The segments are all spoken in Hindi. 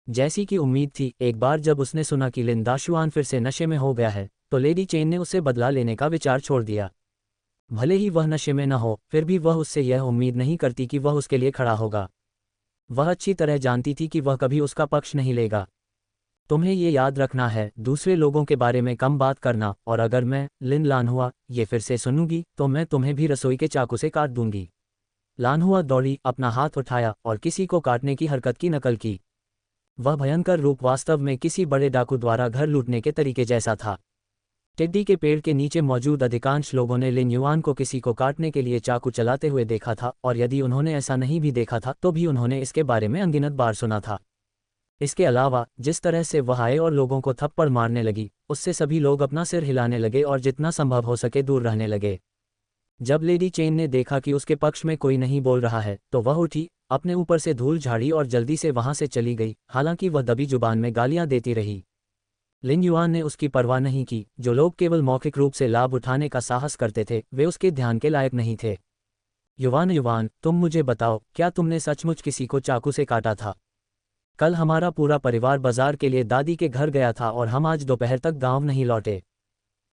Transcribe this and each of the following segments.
जैसी कि उम्मीद थी, एक बार जब उसने सुना कि लिन दाशुआन फिर से नशे में हो गया है, तो लेडी चेन ने उससे बदला लेने का विचार छोड़ दिया। भले ही वह नशे में न हो, फिर भी वह उससे यह उम्मीद नहीं करती कि वह उसके लिए खड़ा होगा। वह अच्छी तरह जानती थी कि वह कभी उसका पक्ष नहीं लेगा। तुम्हें ये याद रखना है, दूसरे लोगों के बारे में कम बात करना, और अगर मैं, लिन लानहुआ, ये फिर से सुनूंगी तो मैं तुम्हें भी रसोई के चाकू से काट दूंगी। लानहुआ दौड़ी, अपना हाथ उठाया और किसी को काटने की हरकत की नकल की। वह भयंकर रूप वास्तव में किसी बड़े डाकू द्वारा घर लूटने के तरीके जैसा था। टेड्डी के पेड़ के नीचे मौजूद अधिकांश लोगों ने लिन युआन को किसी को काटने के लिए चाकू चलाते हुए देखा था, और यदि उन्होंने ऐसा नहीं भी देखा था तो भी उन्होंने इसके बारे में अनगिनत बार सुना था। इसके अलावा जिस तरह से वह आए और लोगों को थप्पड़ मारने लगी, उससे सभी लोग अपना सिर हिलाने लगे और जितना संभव हो सके दूर रहने लगे। जब लेडी चेन ने देखा कि उसके पक्ष में कोई नहीं बोल रहा है, तो वह उठी, अपने ऊपर से धूल झाड़ी और जल्दी से वहां से चली गई, हालांकि वह दबी जुबान में गालियां देती रही। लिन युआन ने उसकी परवाह नहीं की। जो लोग केवल मौखिक रूप से लाभ उठाने का साहस करते थे, वे उसके ध्यान के लायक नहीं थे। युवान युवान, तुम मुझे बताओ, क्या तुमने सचमुच किसी को चाकू से काटा था? कल हमारा पूरा परिवार बाजार के लिए दादी के घर गया था और हम आज दोपहर तक गांव नहीं लौटे।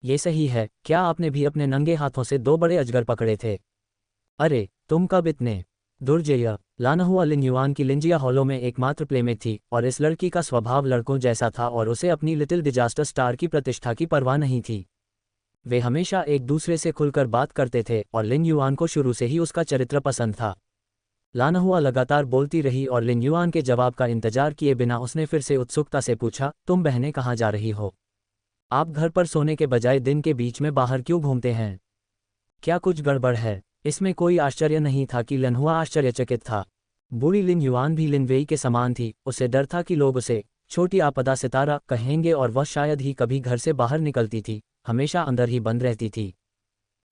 ये सही है, क्या आपने भी अपने नंगे हाथों से 2 बड़े अजगर पकड़े थे? अरे, तुम कब इतने दुर्जय? लानहुआ लिन युआन की लिंजिया हॉलो में एकमात्र प्लेमेट थी, और इस लड़की का स्वभाव लड़कों जैसा था और उसे अपनी लिटिल डिजास्टर स्टार की प्रतिष्ठा की परवाह नहीं थी। वे हमेशा एक दूसरे से खुलकर बात करते थे और लिन युआन को शुरू से ही उसका चरित्र पसंद था। लानहुआ लगातार बोलती रही और लिन युआन के जवाब का इंतजार किए बिना उसने फिर से उत्सुकता से पूछा, तुम बहनें कहाँ जा रही हो? आप घर पर सोने के बजाय दिन के बीच में बाहर क्यों घूमते हैं? क्या कुछ गड़बड़ है? इसमें कोई आश्चर्य नहीं था कि लनहुआ आश्चर्यचकित था। बूढ़ी लिन युआन भी लिन वेई के समान थी। उसे डर था कि लोग उसे छोटी आपदा सितारा कहेंगे और वह शायद ही कभी घर से बाहर निकलती थी, हमेशा अंदर ही बंद रहती थी।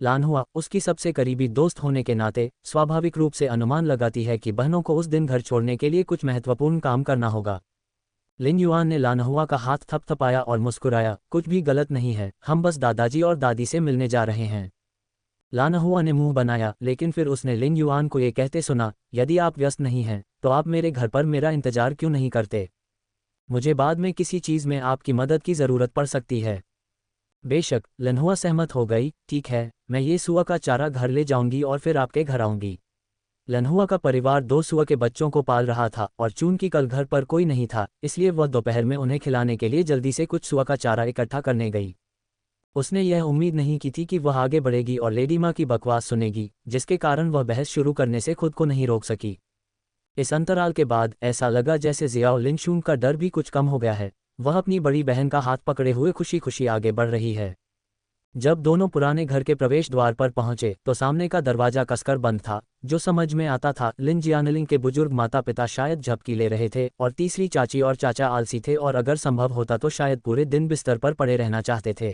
लानहुआ उसकी सबसे करीबी दोस्त होने के नाते स्वाभाविक रूप से अनुमान लगाती है कि बहनों को उस दिन घर छोड़ने के लिए कुछ महत्वपूर्ण काम करना होगा। लिन युआन ने लानहुआ का हाथ थपथपाया और मुस्कुराया, कुछ भी गलत नहीं है, हम बस दादाजी और दादी से मिलने जा रहे हैं। लानहुआ ने मुंह बनाया, लेकिन फिर उसने लिन युआन को ये कहते सुना, यदि आप व्यस्त नहीं हैं तो आप मेरे घर पर मेरा इंतजार क्यों नहीं करते? मुझे बाद में किसी चीज़ में आपकी मदद की ज़रूरत पड़ सकती है। बेशक, लनहुआ सहमत हो गई, ठीक है, मैं ये सुअर का चारा घर ले जाऊंगी और फिर आपके घर आऊंगी। लनहुआ का परिवार 2 सुअर के बच्चों को पाल रहा था और चूंकि कल घर पर कोई नहीं था, इसलिए वह दोपहर में उन्हें खिलाने के लिए जल्दी से कुछ सुअर का चारा इकट्ठा करने गई। उसने यह उम्मीद नहीं की थी कि वह आगे बढ़ेगी और लेडी माँ की बकवास सुनेगी, जिसके कारण वह बहस शुरू करने से खुद को नहीं रोक सकी। इस अंतराल के बाद ऐसा लगा जैसे जियाओ लिनशुन का डर भी कुछ कम हो गया है। वह अपनी बड़ी बहन का हाथ पकड़े हुए खुशी खुशी आगे बढ़ रही है। जब दोनों पुराने घर के प्रवेश द्वार पर पहुंचे तो सामने का दरवाजा कसकर बंद था। जो समझ में आता था, लिन जियानलिंग के बुजुर्ग माता पिता शायद झपकी ले रहे थे और तीसरी चाची और चाचा आलसी थे और अगर संभव होता तो शायद पूरे दिन बिस्तर पर पड़े रहना चाहते थे।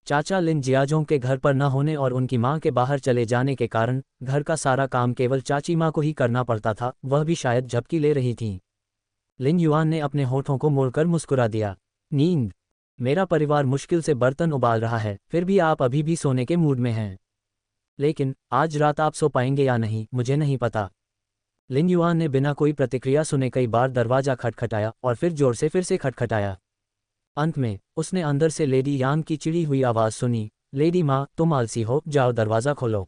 चाचा लिन जियाजोंग के घर पर न होने और उनकी मां के बाहर चले जाने के कारण घर का सारा काम केवल चाची मां को ही करना पड़ता था, वह भी शायद झपकी ले रही थीं। लिन युआन ने अपने होठों को मोड़कर मुस्कुरा दिया। नींद? मेरा परिवार मुश्किल से बर्तन उबाल रहा है, फिर भी आप अभी भी सोने के मूड में हैं। लेकिन आज रात आप सो पाएंगे या नहीं, मुझे नहीं पता। लिन युआन ने बिना कोई प्रतिक्रिया सुने कई बार दरवाजा खटखटाया और फिर जोर से फिर से खटखटाया। अंत में उसने अंदर से लेडी यांग की चिड़ी हुई आवाज़ सुनी, लेडी माँ, तुम आलसी हो, जाओ दरवाज़ा खोलो।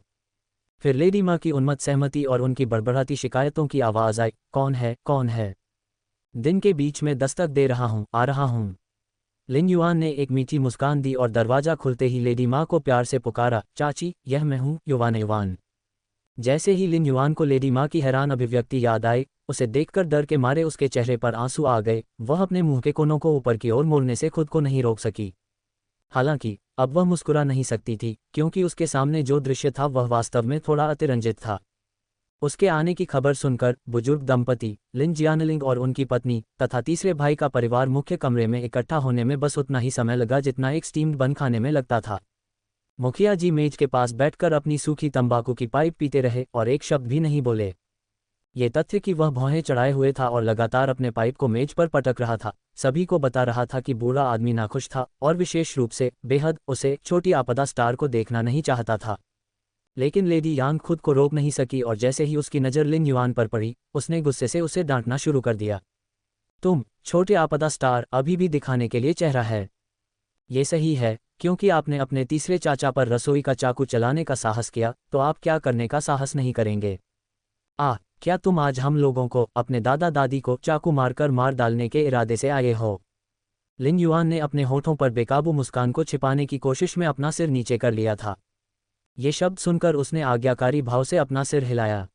फिर लेडी माँ की उन्मत्त सहमति और उनकी बड़बड़ाती शिकायतों की आवाज़ आई, कौन है, कौन है? दिन के बीच में दस्तक दे रहा हूँ, आ रहा हूँ। लिन युआन ने एक मीठी मुस्कान दी और दरवाज़ा खुलते ही लेडी माँ को प्यार से पुकारा, चाची, यह मैं हूँ, युवान युवान। जैसे ही लिन युआन को लेडी माँ की हैरान अभिव्यक्ति याद आई, उसे देखकर डर के मारे उसके चेहरे पर आंसू आ गए। वह अपने मुंह के कोनों को ऊपर की ओर मोड़ने से खुद को नहीं रोक सकी। हालांकि अब वह मुस्कुरा नहीं सकती थी, क्योंकि उसके सामने जो दृश्य था वह वास्तव में थोड़ा अतिरंजित था। उसके आने की खबर सुनकर बुजुर्ग दंपति लिन जियानलिंग और उनकी पत्नी तथा तीसरे भाई का परिवार मुख्य कमरे में इकट्ठा होने में बस उतना ही समय लगा जितना एक स्टीम्ड बन खाने में लगता था। मुखिया जी मेज के पास बैठकर अपनी सूखी तंबाकू की पाइप पीते रहे और एक शब्द भी नहीं बोले। ये तथ्य कि वह भौहें चढ़ाए हुए था और लगातार अपने पाइप को मेज पर पटक रहा था, सभी को बता रहा था कि बूढ़ा आदमी नाखुश था और विशेष रूप से बेहद उसे छोटी आपदा स्टार को देखना नहीं चाहता था। लेकिन लेडी यांग खुद को रोक नहीं सकी और जैसे ही उसकी नज़र लिन युआन पर पड़ी, उसने गुस्से से उसे डांटना शुरू कर दिया। तुम छोटे आपदा स्टार अभी भी दिखाने के लिए चेहरा है। ये सही है, क्योंकि आपने अपने तीसरे चाचा पर रसोई का चाकू चलाने का साहस किया, तो आप क्या करने का साहस नहीं करेंगे? क्या तुम आज हम लोगों को, अपने दादा दादी को चाकू मारकर मार डालने के इरादे से आए हो? लिन युआन ने अपने होठों पर बेकाबू मुस्कान को छिपाने की कोशिश में अपना सिर नीचे कर लिया था। ये शब्द सुनकर उसने आज्ञाकारी भाव से अपना सिर हिलाया।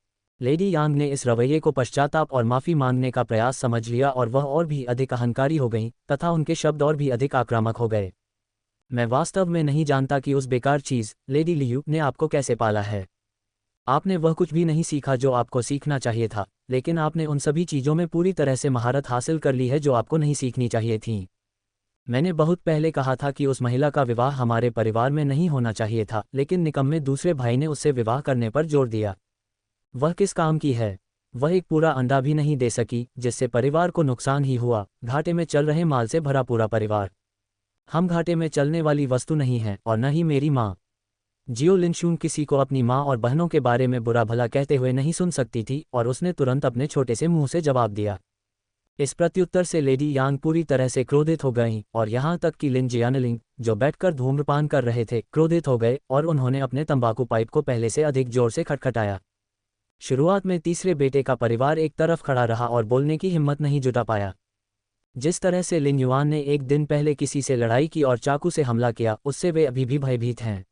लेडी यांग ने इस रवैये को पश्चाताप और माफ़ी मांगने का प्रयास समझ लिया और वह और भी अधिक अहंकारी हो गईं तथा उनके शब्द और भी अधिक आक्रामक हो गए। मैं वास्तव में नहीं जानता कि उस बेकार चीज़, लेडी लियू, ने आपको कैसे पाला है। आपने वह कुछ भी नहीं सीखा जो आपको सीखना चाहिए था, लेकिन आपने उन सभी चीज़ों में पूरी तरह से महारत हासिल कर ली है जो आपको नहीं सीखनी चाहिए थी। मैंने बहुत पहले कहा था कि उस महिला का विवाह हमारे परिवार में नहीं होना चाहिए था, लेकिन निकम्मे दूसरे भाई ने उससे विवाह करने पर जोर दिया। वह किस काम की है? वह एक पूरा अंडा भी नहीं दे सकी, जिससे परिवार को नुकसान ही हुआ। घाटे में चल रहे माल से भरा पूरा परिवार। हम घाटे में चलने वाली वस्तु नहीं हैं, और न ही मेरी माँ। जियो लिनशून किसी को अपनी माँ और बहनों के बारे में बुरा भला कहते हुए नहीं सुन सकती थी, और उसने तुरंत अपने छोटे से मुंह से जवाब दिया। इस प्रत्युत्तर से लेडी यांग पूरी तरह से क्रोधित हो गईं, और यहाँ तक कि लिन जियानलिंग, जो बैठकर धूम्रपान कर रहे थे, क्रोधित हो गए और उन्होंने अपने तंबाकू पाइप को पहले से अधिक जोर से खटखटाया। शुरुआत में तीसरे बेटे का परिवार एक तरफ खड़ा रहा और बोलने की हिम्मत नहीं जुटा पाया। जिस तरह से लिन युआन ने एक दिन पहले किसी से लड़ाई की और चाकू से हमला किया, उससे वे अभी भी भयभीत हैं।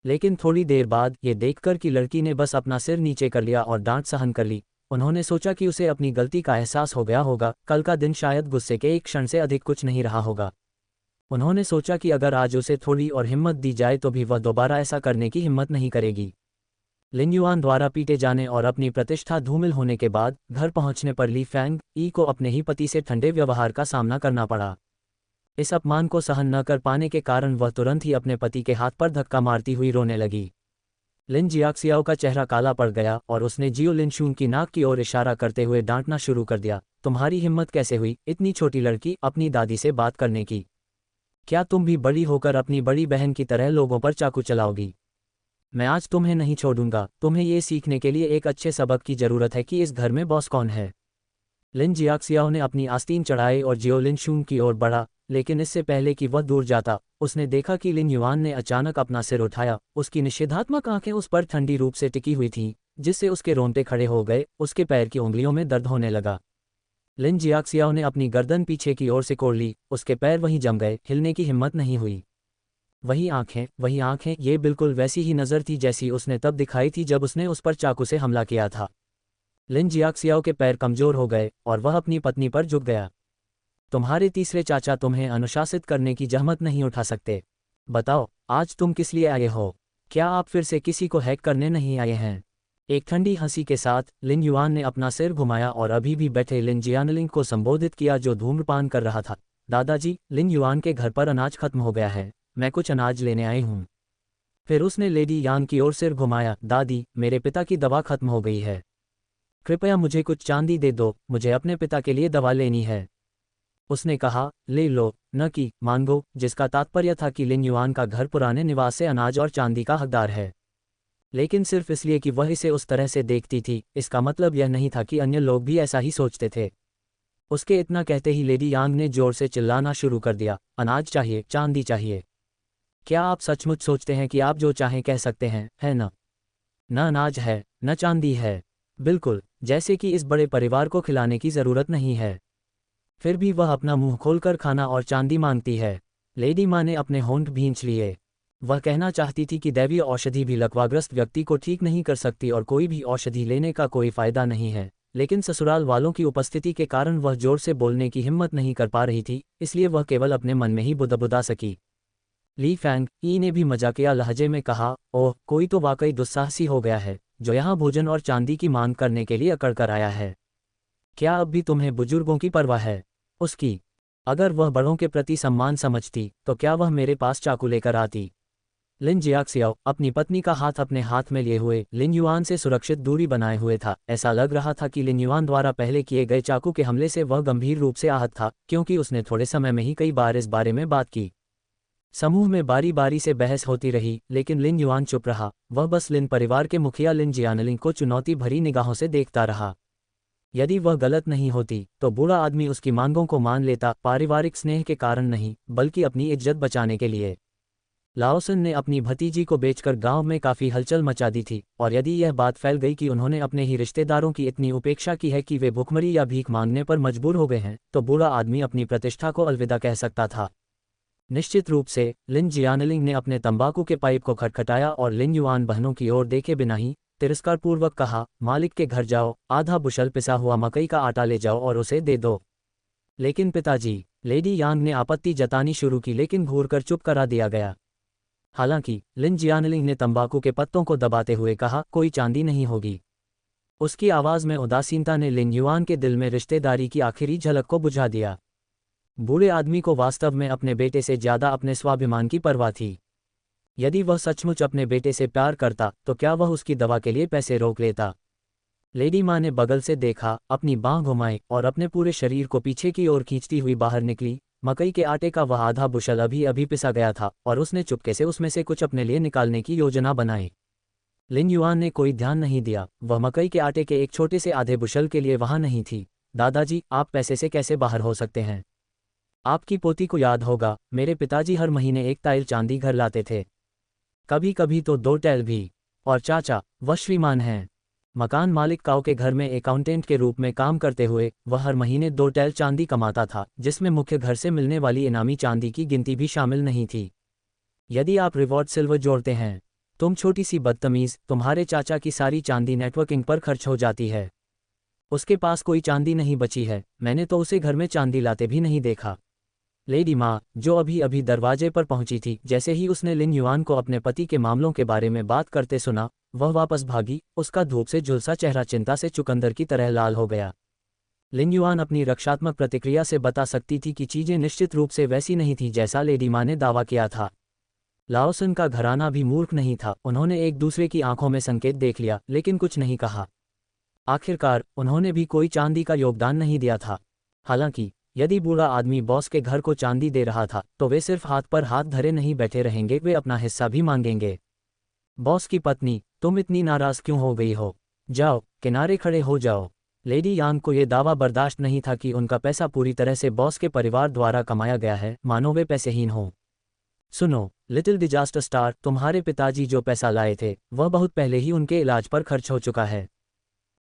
लेकिन थोड़ी देर बाद ये देखकर कि लड़की ने बस अपना सिर नीचे कर लिया और डांट सहन कर ली, उन्होंने सोचा कि उसे अपनी गलती का एहसास हो गया होगा। कल का दिन शायद गुस्से के एक क्षण से अधिक कुछ नहीं रहा होगा। उन्होंने सोचा कि अगर आज उसे थोड़ी और हिम्मत दी जाए तो भी वह दोबारा ऐसा करने की हिम्मत नहीं करेगी। लिन युआन द्वारा पीटे जाने और अपनी प्रतिष्ठा धूमिल होने के बाद घर पहुंचने पर ली फैंग ई को अपने ही पति से ठंडे व्यवहार का सामना करना पड़ा। इस अपमान को सहन न कर पाने के कारण वह तुरंत ही अपने पति के हाथ पर धक्का मारती हुई रोने लगी। लिन जियाक्सियाओ का चेहरा काला पड़ गया और उसने जियो लिनशून की नाक की ओर इशारा करते हुए डांटना शुरू कर दिया। तुम्हारी हिम्मत कैसे हुई, इतनी छोटी लड़की, अपनी दादी से बात करने की? क्या तुम भी बड़ी होकर अपनी बड़ी बहन की तरह लोगों पर चाकू चलाओगी? मैं आज तुम्हें नहीं छोड़ूंगा। तुम्हें ये सीखने के लिए एक अच्छे सबक की जरूरत है कि इस घर में बॉस कौन है। लिन जियाक्सियाओ ने अपनी आस्तीन चढ़ाई और जियो लिनशून की ओर बढ़ा, लेकिन इससे पहले कि वह दूर जाता, उसने देखा कि लिन युआन ने अचानक अपना सिर उठाया। उसकी निषेधात्मक आंखें उस पर ठंडी रूप से टिकी हुई थीं, जिससे उसके रोंगटे खड़े हो गए। उसके पैर की उंगलियों में दर्द होने लगा। लिन जियाक्सियाओ ने अपनी गर्दन पीछे की ओर सिकोड़ ली। उसके पैर वहीं जम गए, हिलने की हिम्मत नहीं हुई। वही आंखें, ये बिल्कुल वैसी ही नज़र थी जैसी उसने तब दिखाई थी जब उसने उस पर चाकू से हमला किया था। लिन जियाक्सियाओ के पैर कमज़ोर हो गए और वह अपनी पत्नी पर झुक गया। तुम्हारे तीसरे चाचा तुम्हें अनुशासित करने की जहमत नहीं उठा सकते। बताओ, आज तुम किस लिए आए हो? क्या आप फिर से किसी को हैक करने नहीं आए हैं? एक ठंडी हंसी के साथ लिन युआन ने अपना सिर घुमाया और अभी भी बैठे लिन जियानलिंग को संबोधित किया, जो धूम्रपान कर रहा था। दादाजी, लिन युआन के घर पर अनाज खत्म हो गया है, मैं कुछ अनाज लेने आई हूँ। फिर उसने लेडी यांग की ओर सिर घुमाया। दादी, मेरे पिता की दवा खत्म हो गई है, कृपया मुझे कुछ चांदी दे दो, मुझे अपने पिता के लिए दवा लेनी है। उसने कहा, ले लो, न कि मांगो, जिसका तात्पर्य था कि लिन युआन का घर पुराने निवास से अनाज और चांदी का हकदार है। लेकिन सिर्फ इसलिए कि वह इसे उस तरह से देखती थी, इसका मतलब यह नहीं था कि अन्य लोग भी ऐसा ही सोचते थे। उसके इतना कहते ही लेडी यांग ने जोर से चिल्लाना शुरू कर दिया, अनाज चाहिए, चांदी चाहिए। क्या आप सचमुच सोचते हैं कि आप जो चाहें कह सकते हैं, है न? न अनाज है, न चांदी है। बिल्कुल, जैसे कि इस बड़े परिवार को खिलाने की ज़रूरत नहीं है। फिर भी वह अपना मुंह खोलकर खाना और चांदी मांगती है। लेडी माँ ने अपने होंठ भींच लिए। वह कहना चाहती थी कि दैवीय औषधि भी लकवाग्रस्त व्यक्ति को ठीक नहीं कर सकती और कोई भी औषधि लेने का कोई फायदा नहीं है, लेकिन ससुराल वालों की उपस्थिति के कारण वह जोर से बोलने की हिम्मत नहीं कर पा रही थी, इसलिए वह केवल अपने मन में ही बुदबुदा सकी। ली फैंग ई ने भी मजाकिया लहजे में कहा, ओह, कोई तो वाकई दुस्साहसी हो गया है, जो यहाँ भोजन और चांदी की मांग करने के लिए अकड़ कर आया है। क्या अब भी तुम्हें बुजुर्गों की परवाह है? उसकी। अगर वह बड़ों के प्रति सम्मान समझती, तो क्या वह मेरे पास चाकू लेकर आती? लिन जियाक्सियाओ अपनी पत्नी का हाथ अपने हाथ में लिए हुए लिन युआन से सुरक्षित दूरी बनाए हुए था। ऐसा लग रहा था कि लिन युआन द्वारा पहले किए गए चाकू के हमले से वह गंभीर रूप से आहत था, क्योंकि उसने थोड़े समय में ही कई बार इस बारे में बात की। समूह में बारी बारी से बहस होती रही, लेकिन लिन युआन चुप रहा। वह बस लिन परिवार के मुखिया लिन जियानलिंग को चुनौती भरी निगाहों से देखता रहा। यदि वह गलत नहीं होती तो बूढ़ा आदमी उसकी मांगों को मान लेता, पारिवारिक स्नेह के कारण नहीं बल्कि अपनी इज्जत बचाने के लिए। लाओसन ने अपनी भतीजी को बेचकर गांव में काफी हलचल मचा दी थी, और यदि यह बात फैल गई कि उन्होंने अपने ही रिश्तेदारों की इतनी उपेक्षा की है कि वे भुखमरी या भीख मांगने पर मजबूर हो गए हैं, तो बूढ़ा आदमी अपनी प्रतिष्ठा को अलविदा कह सकता था। निश्चित रूप से लिन जियानलिंग ने अपने तंबाकू के पाइप को खटखटाया और लिन युआन बहनों की ओर देखे बिना ही तिरस्कारपूर्वक कहा, मालिक के घर जाओ, आधा बुशल पिसा हुआ मकई का आटा ले जाओ और उसे दे दो। लेकिन पिताजी, लेडी यांग ने आपत्ति जतानी शुरू की, लेकिन घूरकर चुप करा दिया गया। हालांकि लिन जियानलिंग ने तंबाकू के पत्तों को दबाते हुए कहा, कोई चांदी नहीं होगी। उसकी आवाज में उदासीनता ने लिन युआन के दिल में रिश्तेदारी की आखिरी झलक को बुझा दिया। बूढ़े आदमी को वास्तव में अपने बेटे से ज्यादा अपने स्वाभिमान की परवाह थी। यदि वह सचमुच अपने बेटे से प्यार करता तो क्या वह उसकी दवा के लिए पैसे रोक लेता? लेडी माँ ने बगल से देखा, अपनी बाँह घुमाई और अपने पूरे शरीर को पीछे की ओर खींचती हुई बाहर निकली। मकई के आटे का वह आधा बुशल अभी अभी पिसा गया था और उसने चुपके से उसमें से कुछ अपने लिए निकालने की योजना बनाई। लिन युआन ने कोई ध्यान नहीं दिया, वह मकई के आटे के एक छोटे से आधे बुशल के लिए वहां नहीं थी। दादाजी, आप पैसे से कैसे बाहर हो सकते हैं? आपकी पोती को याद होगा, मेरे पिताजी हर महीने एक टाइल चांदी घर लाते थे, कभी कभी तो 2 टाइल भी। और चाचा, वह श्रीमान हैं। मकान मालिक काओ के घर में अकाउंटेंट के रूप में काम करते हुए वह हर महीने 2 टाइल चांदी कमाता था, जिसमें मुख्य घर से मिलने वाली इनामी चांदी की गिनती भी शामिल नहीं थी। यदि आप रिवॉर्ड सिल्वर जोड़ते हैं, तुम छोटी सी बदतमीज, तुम्हारे चाचा की सारी चांदी नेटवर्किंग पर खर्च हो जाती है। उसके पास कोई चांदी नहीं बची है, मैंने तो उसे घर में चांदी लाते भी नहीं देखा। लेडी माँ, जो अभी अभी दरवाजे पर पहुंची थी, जैसे ही उसने लिन युआन को अपने पति के मामलों के बारे में बात करते सुना, वह वापस भागी। उसका धूप से झुलसा चेहरा चिंता से चुकंदर की तरह लाल हो गया। लिन युआन अपनी रक्षात्मक प्रतिक्रिया से बता सकती थी कि चीजें निश्चित रूप से वैसी नहीं थी जैसा लेडी माँ ने दावा किया था। लाओसन का घराना भी मूर्ख नहीं था, उन्होंने एक दूसरे की आंखों में संकेत देख लिया, लेकिन कुछ नहीं कहा। आखिरकार उन्होंने भी कोई चांदी का योगदान नहीं दिया था। हालांकि यदि बूढ़ा आदमी बॉस के घर को चांदी दे रहा था तो वे सिर्फ हाथ पर हाथ धरे नहीं बैठे रहेंगे, वे अपना हिस्सा भी मांगेंगे। बॉस की पत्नी, तुम इतनी नाराज क्यों हो गई हो? जाओ, किनारे खड़े हो जाओ। लेडी यांग को यह दावा बर्दाश्त नहीं था कि उनका पैसा पूरी तरह से बॉस के परिवार द्वारा कमाया गया है, मानो वे पैसेहीन हों। सुनो लिटिल डिजास्टर स्टार, तुम्हारे पिताजी जो पैसा लाए थे वह बहुत पहले ही उनके इलाज पर खर्च हो चुका है।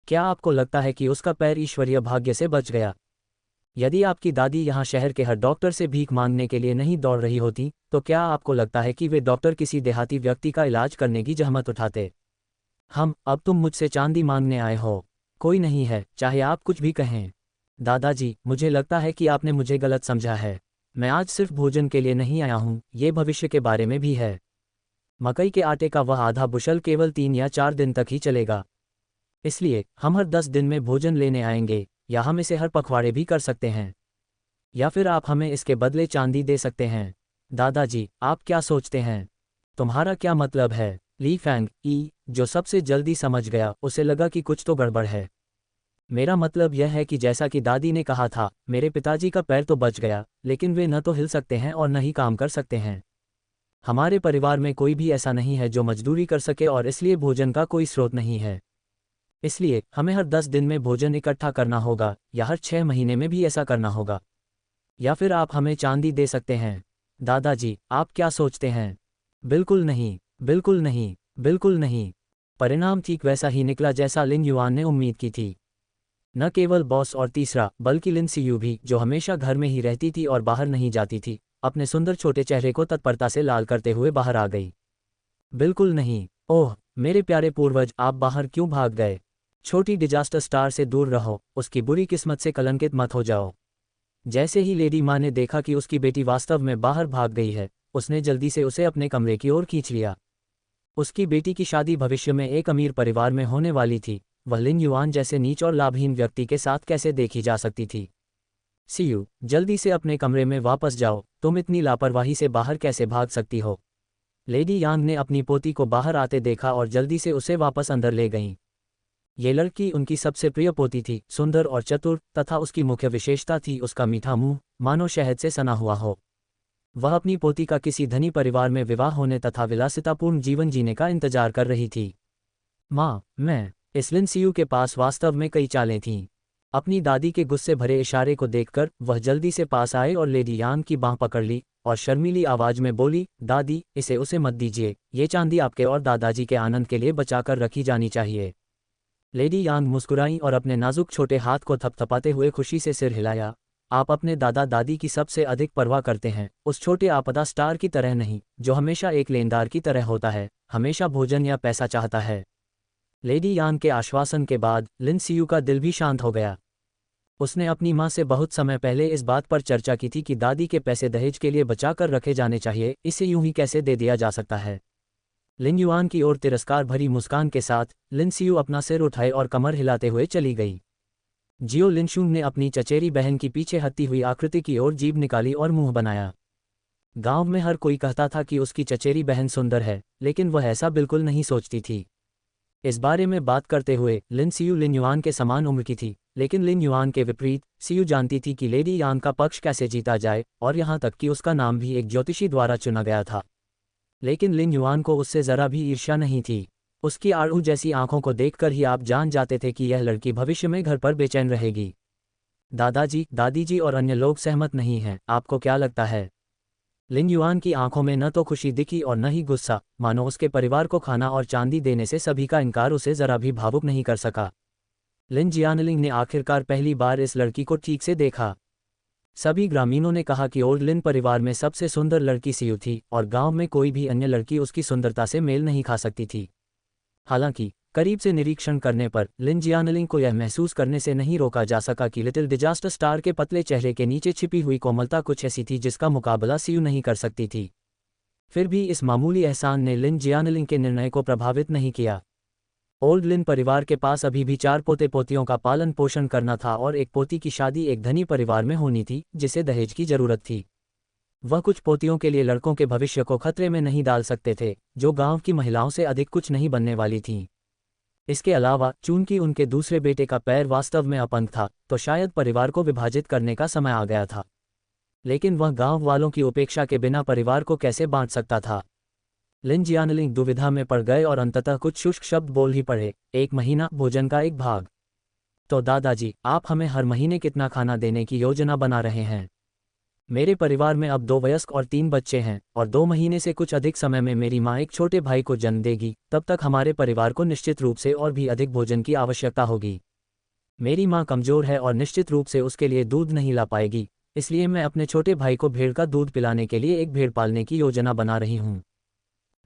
क्या आपको लगता है कि उसका पैर ईश्वरीय भाग्य से बच गया? यदि आपकी दादी यहाँ शहर के हर डॉक्टर से भीख मांगने के लिए नहीं दौड़ रही होती, तो क्या आपको लगता है कि वे डॉक्टर किसी देहाती व्यक्ति का इलाज करने की जहमत उठाते? अब तुम मुझसे चांदी मांगने आए हो। कोई नहीं है, चाहे आप कुछ भी कहें। दादाजी, मुझे लगता है कि आपने मुझे गलत समझा है। मैं आज सिर्फ भोजन के लिए नहीं आया हूँ, ये भविष्य के बारे में भी है। मकई के आटे का वह आधा बुशल केवल 3 या 4 दिन तक ही चलेगा। इसलिए हम हर 10 दिन में भोजन लेने आएंगे, या हम इसे हर पखवाड़े भी कर सकते हैं, या फिर आप हमें इसके बदले चांदी दे सकते हैं। दादाजी, आप क्या सोचते हैं? तुम्हारा क्या मतलब है? ली फैंग ई, जो सबसे जल्दी समझ गया, उसे लगा कि कुछ तो गड़बड़ है। मेरा मतलब यह है कि जैसा कि दादी ने कहा था, मेरे पिताजी का पैर तो बच गया, लेकिन वे न तो हिल सकते हैं और न ही काम कर सकते हैं। हमारे परिवार में कोई भी ऐसा नहीं है जो मजदूरी कर सके, और इसलिए भोजन का कोई स्रोत नहीं है। इसलिए हमें हर 10 दिन में भोजन इकट्ठा करना होगा, या हर 6 महीने में भी ऐसा करना होगा, या फिर आप हमें चांदी दे सकते हैं। दादाजी, आप क्या सोचते हैं? बिल्कुल नहीं, बिल्कुल नहीं, बिल्कुल नहीं। परिणाम ठीक वैसा ही निकला जैसा लिन युआन ने उम्मीद की थी। न केवल बॉस और तीसरा, बल्कि लिन सियू भी, जो हमेशा घर में ही रहती थी और बाहर नहीं जाती थी, अपने सुंदर छोटे चेहरे को तत्परता से लाल करते हुए बाहर आ गई। बिल्कुल नहीं। ओह मेरे प्यारे पूर्वज, आप बाहर क्यों भाग गए? छोटी डिजास्टर स्टार से दूर रहो, उसकी बुरी किस्मत से कलंकित मत हो जाओ। जैसे ही लेडी माँ ने देखा कि उसकी बेटी वास्तव में बाहर भाग गई है, उसने जल्दी से उसे अपने कमरे की ओर खींच लिया। उसकी बेटी की शादी भविष्य में एक अमीर परिवार में होने वाली थी, वह लिन युआन जैसे नीच और लाभहीन व्यक्ति के साथ कैसे देखी जा सकती थी? सीयू, जल्दी से अपने कमरे में वापस जाओ, तुम इतनी लापरवाही से बाहर कैसे भाग सकती हो? लेडी यांग ने अपनी पोती को बाहर आते देखा और जल्दी से उसे वापस अंदर ले गईं। ये लड़की उनकी सबसे प्रिय पोती थी, सुंदर और चतुर, तथा उसकी मुख्य विशेषता थी उसका मीठा मुंह, मानो शहद से सना हुआ हो। वह अपनी पोती का किसी धनी परिवार में विवाह होने तथा विलासितापूर्ण जीवन जीने का इंतजार कर रही थी। माँ, मैं इस लिन सियू के पास वास्तव में कई चालें थीं। अपनी दादी के गुस्से भरे इशारे को देखकर वह जल्दी से पास आए और लेडी यांग की बांह पकड़ ली और शर्मीली आवाज में बोली, दादी, इसे उसे मत दीजिए, ये चांदी आपके और दादाजी के आनंद के लिए बचाकर रखी जानी चाहिए। लेडी यांग मुस्कुराई और अपने नाजुक छोटे हाथ को थपथपाते हुए खुशी से सिर हिलाया। आप अपने दादा दादी की सबसे अधिक परवाह करते हैं, उस छोटे आपदा स्टार की तरह नहीं, जो हमेशा एक लेनदार की तरह होता है, हमेशा भोजन या पैसा चाहता है। लेडी यांग के आश्वासन के बाद लिन सियू का दिल भी शांत हो गया। उसने अपनी माँ से बहुत समय पहले इस बात पर चर्चा की थी कि दादी के पैसे दहेज के लिए बचाकर रखे जाने चाहिए, इसे यूं ही कैसे दे दिया जा सकता है। लिन युआन की ओर तिरस्कार भरी मुस्कान के साथ लिन सियू अपना सिर उठाए और कमर हिलाते हुए चली गई। जियो लिनशुंग ने अपनी चचेरी बहन की पीछे हत्ती हुई आकृति की ओर जीभ निकाली और मुंह बनाया। गांव में हर कोई कहता था कि उसकी चचेरी बहन सुंदर है, लेकिन वह ऐसा बिल्कुल नहीं सोचती थी। इस बारे में बात करते हुए लिन सियू लिन युआन के समान उम्र की थी, लेकिन लिन युआन के विपरीत सियू जानती थी कि लेडी यांग का पक्ष कैसे जीता जाए, और यहाँ तक कि उसका नाम भी एक ज्योतिषी द्वारा चुना गया था। लेकिन लिन युआन को उससे जरा भी ईर्ष्या नहीं थी। उसकी आड़ू जैसी आंखों को देखकर ही आप जान जाते थे कि यह लड़की भविष्य में घर पर बेचैन रहेगी। दादाजी, दादीजी और अन्य लोग सहमत नहीं हैं, आपको क्या लगता है? लिन युआन की आंखों में न तो खुशी दिखी और न ही गुस्सा, मानो उसके परिवार को खाना और चांदी देने से सभी का इनकार उसे जरा भी भावुक नहीं कर सका। लिन जियानलिंग ने आखिरकार पहली बार इस लड़की को ठीक से देखा। सभी ग्रामीणों ने कहा कि ओल्ड लिन परिवार में सबसे सुंदर लड़की सियू थी और गांव में कोई भी अन्य लड़की उसकी सुंदरता से मेल नहीं खा सकती थी। हालांकि करीब से निरीक्षण करने पर लिन जियानलिंग को यह महसूस करने से नहीं रोका जा सका कि लिटिल डिजास्टर स्टार के पतले चेहरे के नीचे छिपी हुई कोमलता कुछ ऐसी थी जिसका मुकाबला सियू नहीं कर सकती थी। फिर भी इस मामूली एहसान ने लिन जियानलिंग के निर्णय को प्रभावित नहीं किया। ओल्ड लिन परिवार के पास अभी भी 4 पोते पोतियों का पालन पोषण करना था और एक पोती की शादी एक धनी परिवार में होनी थी जिसे दहेज की जरूरत थी। वह कुछ पोतियों के लिए लड़कों के भविष्य को खतरे में नहीं डाल सकते थे, जो गांव की महिलाओं से अधिक कुछ नहीं बनने वाली थीं। इसके अलावा चूंकि उनके दूसरे बेटे का पैर वास्तव में अपंग था, तो शायद परिवार को विभाजित करने का समय आ गया था। लेकिन वह गांव वालों की उपेक्षा के बिना परिवार को कैसे बांट सकता था? लिन जियानलिंग दुविधा में पड़ गए और अंततः कुछ शुष्क शब्द बोल ही पड़े, 1 महीना, भोजन का 1 भाग। तो दादाजी, आप हमें हर महीने कितना खाना देने की योजना बना रहे हैं? मेरे परिवार में अब 2 वयस्क और 3 बच्चे हैं, और 2 महीने से कुछ अधिक समय में मेरी माँ एक छोटे भाई को जन्म देगी। तब तक हमारे परिवार को निश्चित रूप से और भी अधिक भोजन की आवश्यकता होगी। मेरी माँ कमजोर है और निश्चित रूप से उसके लिए दूध नहीं ला पाएगी, इसलिए मैं अपने छोटे भाई को भेड़ का दूध पिलाने के लिए एक भेड़ पालने की योजना बना रही हूँ।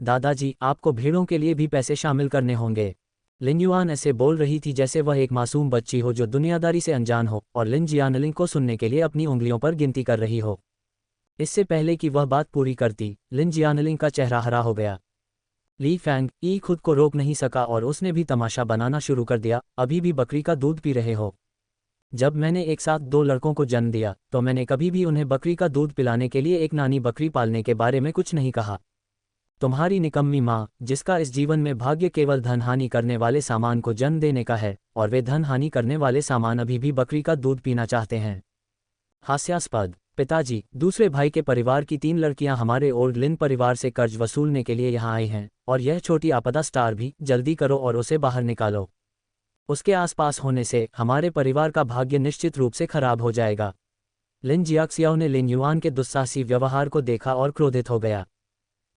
दादाजी, आपको भेड़ों के लिए भी पैसे शामिल करने होंगे। लिन युआन ऐसे बोल रही थी जैसे वह एक मासूम बच्ची हो जो दुनियादारी से अनजान हो और लिन जियानलिंग को सुनने के लिए अपनी उंगलियों पर गिनती कर रही हो। इससे पहले कि वह बात पूरी करती, लिन जियानलिंग का चेहरा हरा हो गया। ली फैंग ई खुद को रोक नहीं सका और उसने भी तमाशा बनाना शुरू कर दिया। अभी भी बकरी का दूध पी रहे हो? जब मैंने एक साथ 2 लड़कों को जन्म दिया तो मैंने कभी भी उन्हें बकरी का दूध पिलाने के लिए एक नानी बकरी पालने के बारे में कुछ नहीं कहा। तुम्हारी निकम्मी माँ, जिसका इस जीवन में भाग्य केवल धन हानि करने वाले सामान को जन्म देने का है, और वे धन हानि करने वाले सामान अभी भी बकरी का दूध पीना चाहते हैं। हास्यास्पद। पिताजी, दूसरे भाई के परिवार की 3 लड़कियां हमारे ओल्ड लिन परिवार से कर्ज वसूलने के लिए यहाँ आई हैं, और यह छोटी आपदा स्टार भी, जल्दी करो और उसे बाहर निकालो। उसके आसपास होने से हमारे परिवार का भाग्य निश्चित रूप से खराब हो जाएगा। लिन जियाक्सियाओ ने लिन युआन के दुस्साहसी व्यवहार को देखा और क्रोधित हो गया।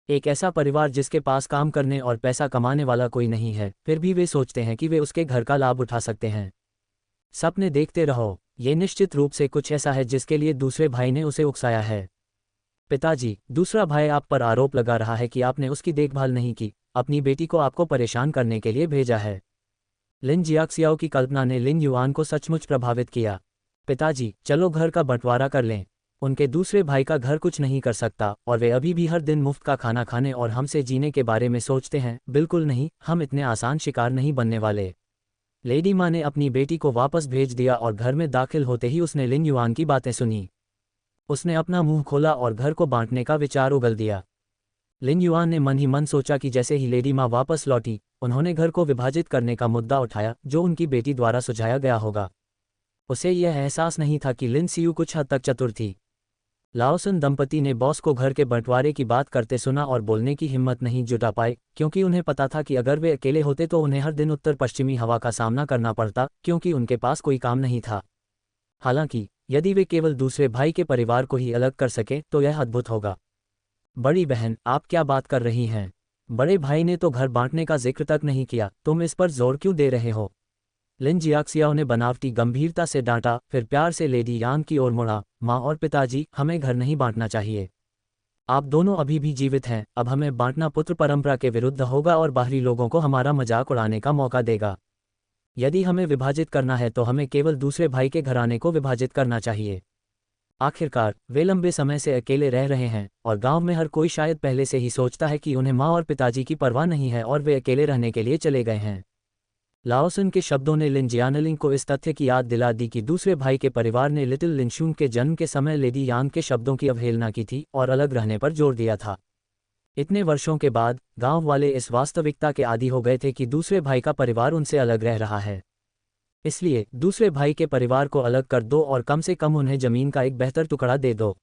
एक ऐसा परिवार जिसके पास काम करने और पैसा कमाने वाला कोई नहीं है, फिर भी वे सोचते हैं कि वे उसके घर का लाभ उठा सकते हैं। सपने देखते रहो, ये निश्चित रूप से कुछ ऐसा है जिसके लिए दूसरे भाई ने उसे उकसाया है। पिताजी, दूसरा भाई आप पर आरोप लगा रहा है कि आपने उसकी देखभाल नहीं की, अपनी बेटी को आपको परेशान करने के लिए भेजा है। लिन जियाक्सियाओ की कल्पना ने लिन युआन को सचमुच प्रभावित किया। पिताजी, चलो घर का बंटवारा कर लें। उनके दूसरे भाई का घर कुछ नहीं कर सकता और वे अभी भी हर दिन मुफ्त का खाना खाने और हमसे जीने के बारे में सोचते हैं। बिल्कुल नहीं, हम इतने आसान शिकार नहीं बनने वाले। लेडी माँ ने अपनी बेटी को वापस भेज दिया और घर में दाखिल होते ही उसने लिन युआन की बातें सुनी। उसने अपना मुंह खोला और घर को बांटने का विचार उगल दिया। लिन युआन ने मन ही मन सोचा कि जैसे ही लेडी माँ वापस लौटी, उन्होंने घर को विभाजित करने का मुद्दा उठाया जो उनकी बेटी द्वारा सुझाया गया होगा। उसे यह एहसास नहीं था कि लिन सियू कुछ हद तक चतुर थी। लाओसन दंपति ने बॉस को घर के बंटवारे की बात करते सुना और बोलने की हिम्मत नहीं जुटा पाए, क्योंकि उन्हें पता था कि अगर वे अकेले होते तो उन्हें हर दिन उत्तर पश्चिमी हवा का सामना करना पड़ता, क्योंकि उनके पास कोई काम नहीं था। हालांकि यदि वे केवल दूसरे भाई के परिवार को ही अलग कर सके तो यह अद्भुत होगा। बड़ी बहन, आप क्या बात कर रही हैं? बड़े भाई ने तो घर बांटने का जिक्र तक नहीं किया, तुम इस पर जोर क्यों दे रहे हो? लिन जियाक्सियाओ ने बनावटी गंभीरता से डांटा, फिर प्यार से लेडी यांग की ओर मुड़ा। माँ और पिताजी, हमें घर नहीं बांटना चाहिए। आप दोनों अभी भी जीवित हैं, अब हमें बांटना पुत्र परंपरा के विरुद्ध होगा और बाहरी लोगों को हमारा मजाक उड़ाने का मौका देगा। यदि हमें विभाजित करना है तो हमें केवल दूसरे भाई के घराने को विभाजित करना चाहिए। आखिरकार वे लंबे समय से अकेले रह रहे हैं और गांव में हर कोई शायद पहले से ही सोचता है कि उन्हें माँ और पिताजी की परवाह नहीं है और वे अकेले रहने के लिए चले गए हैं। लाओसन के शब्दों ने लिन जियानलिंग को इस तथ्य की याद दिला दी कि दूसरे भाई के परिवार ने लिटिल लिनशून के जन्म के समय लेडी यांग के शब्दों की अवहेलना की थी और अलग रहने पर जोर दिया था। इतने वर्षों के बाद गांव वाले इस वास्तविकता के आदी हो गए थे कि दूसरे भाई का परिवार उनसे अलग रह रहा है। इसलिए दूसरे भाई के परिवार को अलग कर दो और कम से कम उन्हें जमीन का एक बेहतर टुकड़ा दे दो।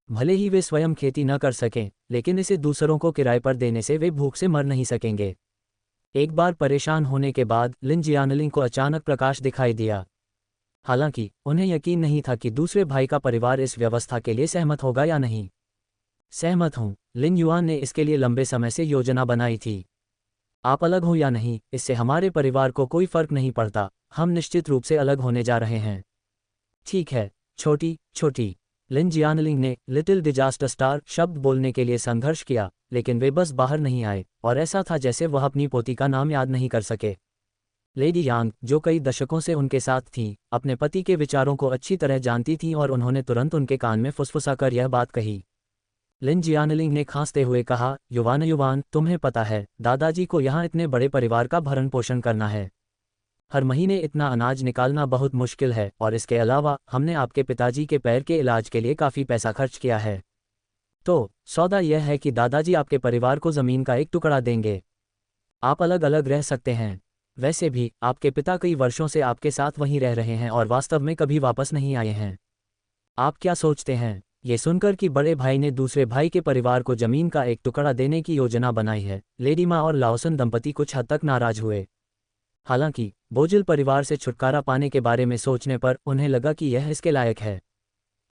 भले ही वे स्वयं खेती न कर सकें, लेकिन इसे दूसरों को किराए पर देने से वे भूख से मर नहीं सकेंगे। एक बार परेशान होने के बाद लिन जियानलिंग को अचानक प्रकाश दिखाई दिया। हालांकि उन्हें यकीन नहीं था कि दूसरे भाई का परिवार इस व्यवस्था के लिए सहमत होगा या नहीं। सहमत हूं, लिन युआन ने इसके लिए लंबे समय से योजना बनाई थी। आप अलग हो या नहीं, इससे हमारे परिवार को कोई फर्क नहीं पड़ता, हम निश्चित रूप से अलग होने जा रहे हैं। ठीक है, छोटी छोटी। लिन जियानलिंग ने लिटिल डिजास्टर स्टार शब्द बोलने के लिए संघर्ष किया, लेकिन वे बस बाहर नहीं आए और ऐसा था जैसे वह अपनी पोती का नाम याद नहीं कर सके। लेडी यांग, जो कई दशकों से उनके साथ थीं, अपने पति के विचारों को अच्छी तरह जानती थीं और उन्होंने तुरंत उनके कान में फुसफुसाकर यह बात कही। लिन जियानलिंग ने खांसते हुए कहा, युवान, तुम्हें पता है, दादाजी को यहाँ इतने बड़े परिवार का भरण पोषण करना है। हर महीने इतना अनाज निकालना बहुत मुश्किल है और इसके अलावा हमने आपके पिताजी के पैर के इलाज के लिए काफ़ी पैसा खर्च किया है। तो सौदा यह है कि दादाजी आपके परिवार को ज़मीन का एक टुकड़ा देंगे। आप अलग अलग रह सकते हैं। वैसे भी आपके पिता कई वर्षों से आपके साथ वहीं रह रहे हैं और वास्तव में कभी वापस नहीं आए हैं। आप क्या सोचते हैं? ये सुनकर कि बड़े भाई ने दूसरे भाई के परिवार को जमीन का एक टुकड़ा देने की योजना बनाई है, लेडी माँ और लाओसन दंपति कुछ हद तक नाराज हुए। हालांकि बोझिल परिवार से छुटकारा पाने के बारे में सोचने पर उन्हें लगा कि यह इसके लायक है।